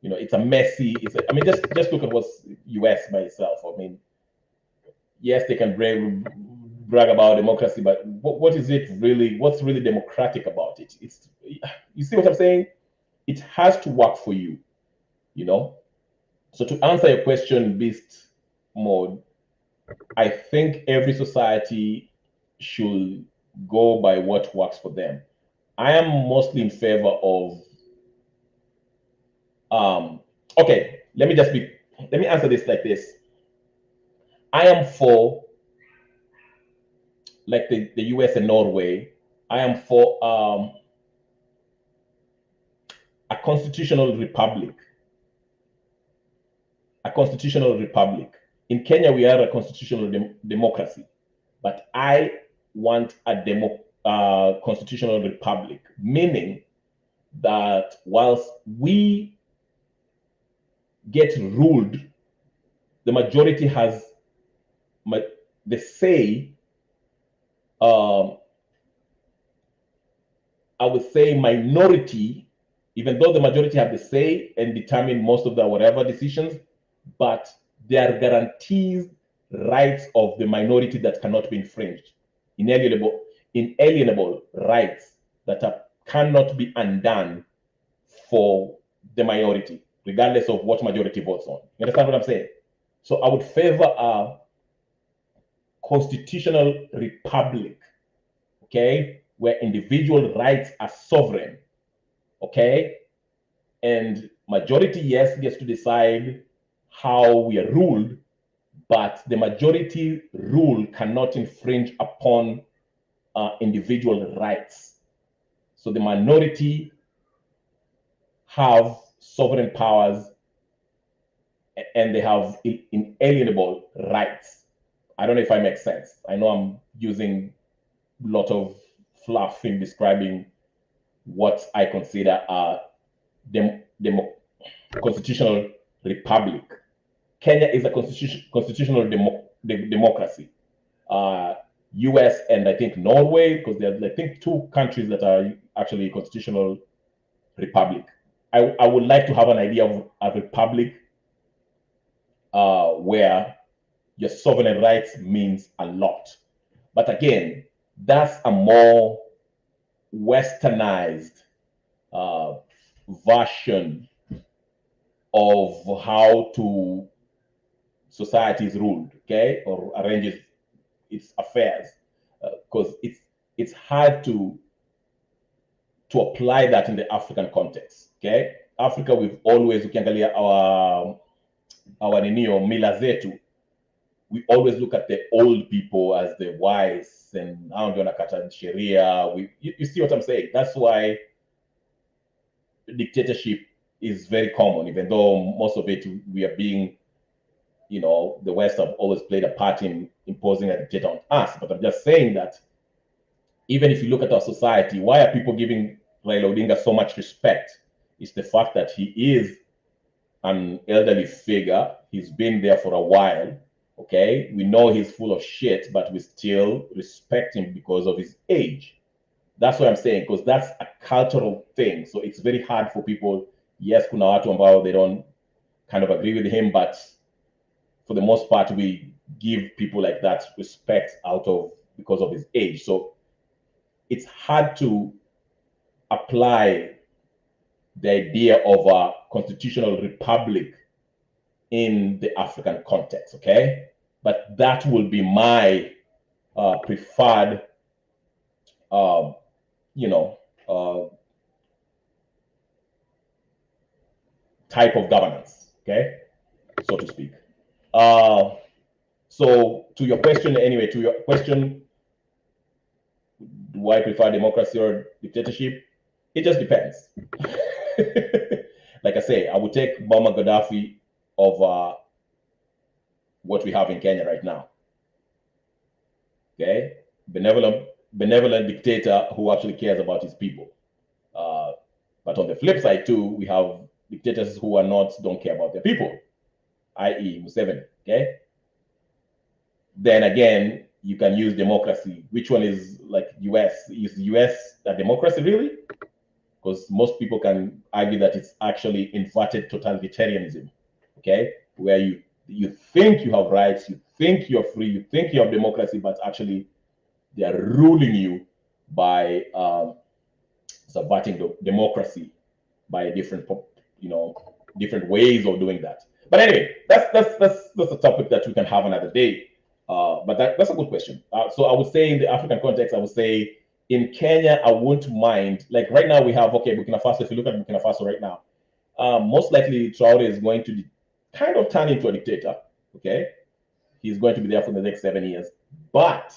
It's a messy. I mean, just look at what's U.S. by itself. I mean, yes, they can brag about democracy, but what is it really? What's really democratic about it? You see what I'm saying? It has to work for you. So to answer your question, Beast Mode, I think every society should go by what works for them. I am mostly in favor of okay, let me answer this like this. I am for, like the US and Norway, I am for a constitutional republic. A constitutional republic. In Kenya, we are a constitutional democracy, but I want a constitutional republic, meaning that whilst we get ruled, the majority has the say. I would say minority, even though the majority have the say and determine most of the whatever decisions, but there are guaranteed rights of the minority that cannot be infringed, inalienable rights that cannot be undone for the minority, regardless of what majority votes on. You understand what I'm saying? So I would favor a constitutional republic, okay, where individual rights are sovereign, okay, and majority, yes, gets to decide how we are ruled, but the majority rule cannot infringe upon individual rights. So the minority have sovereign powers and they have inalienable rights. I don't know if I make sense. I know I'm using a lot of fluff in describing what I consider a constitutional republic. Kenya is a constitutional democracy. US and I think Norway, because there's I think 2 countries that are actually constitutional republic. I would like to have an idea of a republic where your sovereign rights means a lot. But again, that's a more westernized version of how society is ruled, okay, or arranges its affairs, because it's hard to apply that in the African context, okay. Africa, we've always, ukiangalia our ninio mila zetu, we always look at the old people as the wise and hao ndio wanakata sheria. You see what I'm saying? That's why dictatorship is very common, even though most of it we are being, the West have always played a part in imposing a dictator on us. But I'm just saying that even if you look at our society, why are people giving Raila Odinga so much respect? It's the fact that he is an elderly figure. He's been there for a while. Okay, we know he's full of shit, but we still respect him because of his age. That's what I'm saying, because that's a cultural thing. So it's very hard for people. Yes, kuna watu ambao they don't kind of agree with him, but for the most part, we give people like that respect because of his age. So it's hard to apply the idea of a constitutional republic in the African context, okay? But that will be my preferred, type of governance, okay, so to speak. So to your question, do I prefer democracy or dictatorship? It just depends. Like I say, I would take Muammar Gaddafi over what we have in Kenya right now. Okay, benevolent dictator who actually cares about his people. But on the flip side too, we have dictators who don't care about their people, i.e. Museveni. Okay. Then again, you can use democracy. Which one is like US? Is the US a democracy really? Because most people can argue that it's actually inverted totalitarianism. Okay, where you think you have rights, you think you're free, you think you have democracy, but actually they are ruling you by subverting the democracy by different ways of doing that. But anyway, that's a topic that we can have another day. But that's a good question. So I would say in the African context, I would say in Kenya, I wouldn't mind. Like right now we have, Burkina Faso. If you look at Burkina Faso right now, most likely Traore is going to kind of turn into a dictator. Okay, he's going to be there for the next 7 years. But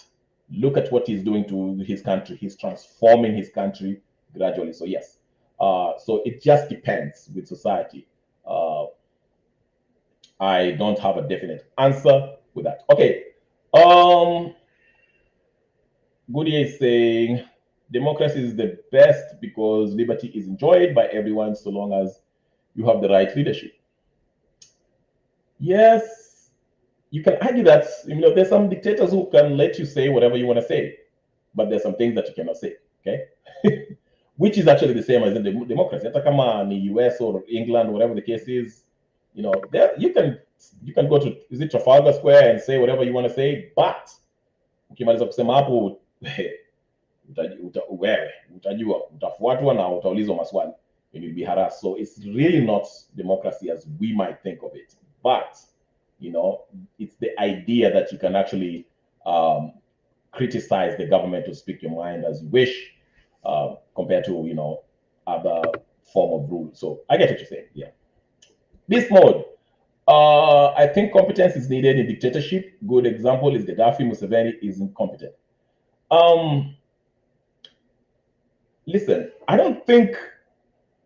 look at what he's doing to his country. He's transforming his country gradually. So yes. So it just depends with society. I don't have a definite answer with that. Okay. Goody is saying democracy is the best because liberty is enjoyed by everyone so long as you have the right leadership. Yes, you can argue that. There's some dictators who can let you say whatever you want to say, but there's some things that you cannot say. Okay. Which is actually the same as in the democracy. Hata kama ni US or England, whatever the case is, there you can go to, is it Trafalgar Square and say whatever you want to say, but ukimaliza kusema hapo wewe utajua utafuatwa na utaulizwa maswali and you'll be harassed. So it's really not democracy as we might think of it, but it's the idea that you can actually criticize the government to speak your mind as you wish. Compared to other form of rule. So I get what you're saying. Yeah. This mode, I think competence is needed in dictatorship. Good example is Gaddafi. Museveni is incompetent. Listen, I don't think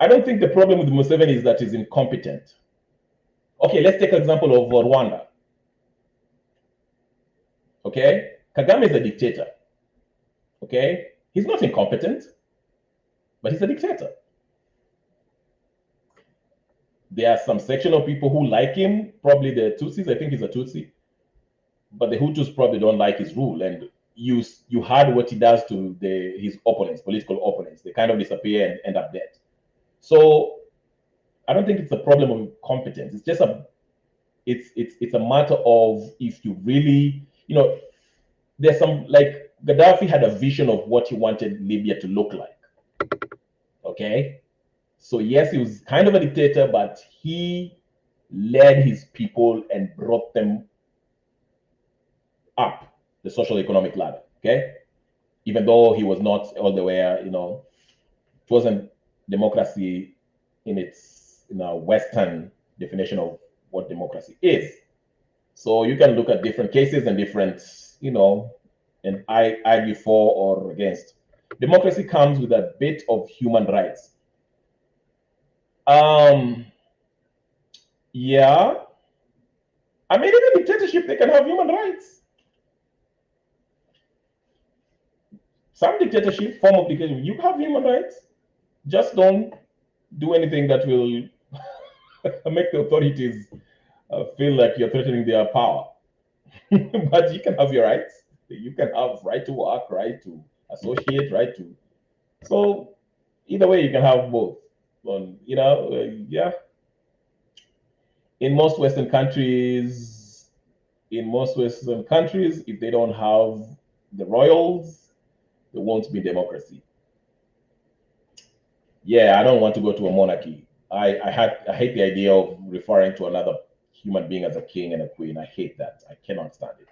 the problem with Museveni is that he's incompetent. Okay, let's take an example of Rwanda. Okay, Kagame is a dictator. Okay. He's not incompetent, but he's a dictator. there are some section of people who like him, probably the Tutsis. I think he's a Tutsi, but the Hutus probably don't like his rule. And you heard what he does to his opponents, political opponents. They kind of disappear and end up dead. So I don't think it's a problem of competence. It's just it's a matter of if you really, there's some, like, Gaddafi had a vision of what he wanted Libya to look like. Okay? So yes, he was kind of a dictator, but he led his people and brought them up the social economic ladder. Okay? Even though he was not all the way, it wasn't democracy in its Western definition of what democracy is. So you can look at different cases and different, and I argue for or against. Democracy comes with a bit of human rights. Yeah. I mean, even in dictatorship, they can have human rights. Some dictatorship, form of dictatorship, you have human rights. Just don't do anything that will make the authorities feel like you're threatening their power. But you can have your rights. You can have right to work, right to associate, right to. So either way, you can have both. Yeah. In most Western countries, if they don't have the royals, there won't be democracy. Yeah, I don't want to go to a monarchy. I hate the idea of referring to another human being as a king and a queen. I hate that. I cannot stand it.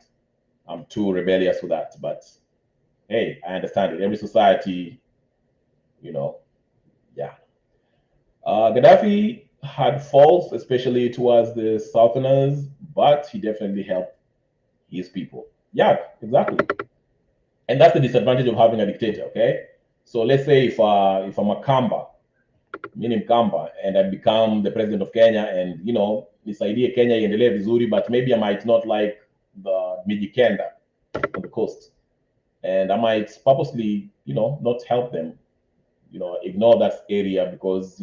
I'm too rebellious for that. But hey, I understand it. Every society, yeah. Gaddafi had faults, especially towards the Southerners, but he definitely helped his people. Yeah, exactly. And that's the disadvantage of having a dictator. Okay, so let's say if I'm a Kamba, meaning Kamba, and I become the president of Kenya, and this idea Kenya iendelee vizuri, but maybe I might not like the Mijikenda on the coast, and I might purposely, not help them, ignore that area because,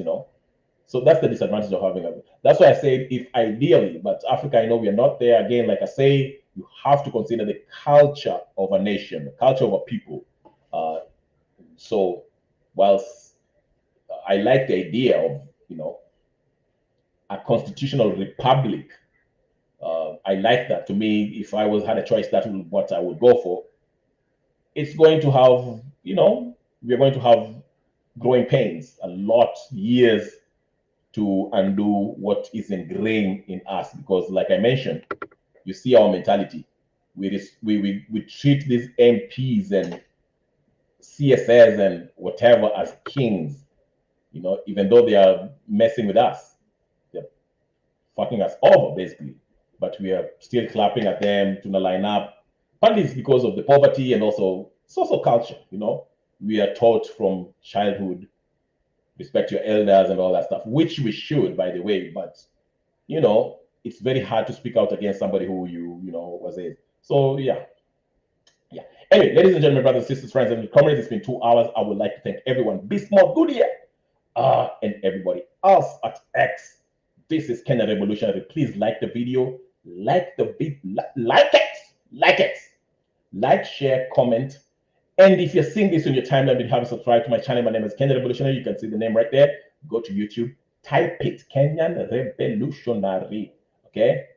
so that's the disadvantage of having a. That's why I say if ideally, but Africa, I know we are not there. Again, like I say, you have to consider the culture of a nation, the culture of a people. So whilst I like the idea of, a constitutional republic, I like that. To me, if I had a choice, that's what I would go for. It's going to have, we're going to have growing pains, a lot years to undo what is ingrained in us. Because, like I mentioned, you see our mentality. We treat these MPs and CSS and whatever as kings, even though they are messing with us, they're fucking us over basically. But we are still clapping at them to line up. Partly it's because of the poverty and also social culture. We are taught from childhood, respect your elders and all that stuff, which we should, by the way. But it's very hard to speak out against somebody who was it. So yeah. Anyway, ladies and gentlemen, brothers, sisters, friends, and comrades, it's been 2 hours. I would like to thank everyone, Bismarck Goodyear, and everybody else at X. This is Kenya Revolutionary. Please like the video, like it, share, comment. And if you're seeing this on your timeline and you haven't subscribed to my channel, my name is Kenya Revolutionary. You can see the name right there. Go to YouTube, type it, Kenyan Revolutionary. Okay.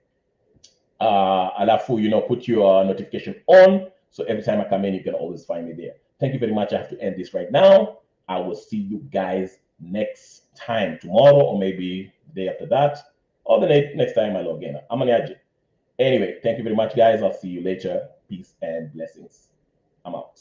Alafu, put your notification on. So every time I come in, you can always find me there. Thank you very much. I have to end this right now. I will see you guys next time, tomorrow, or maybe the day after that, or the next time I log in. I'm Wanjigi. Anyway, thank you very much, guys. I'll see you later. Peace and blessings. I'm out.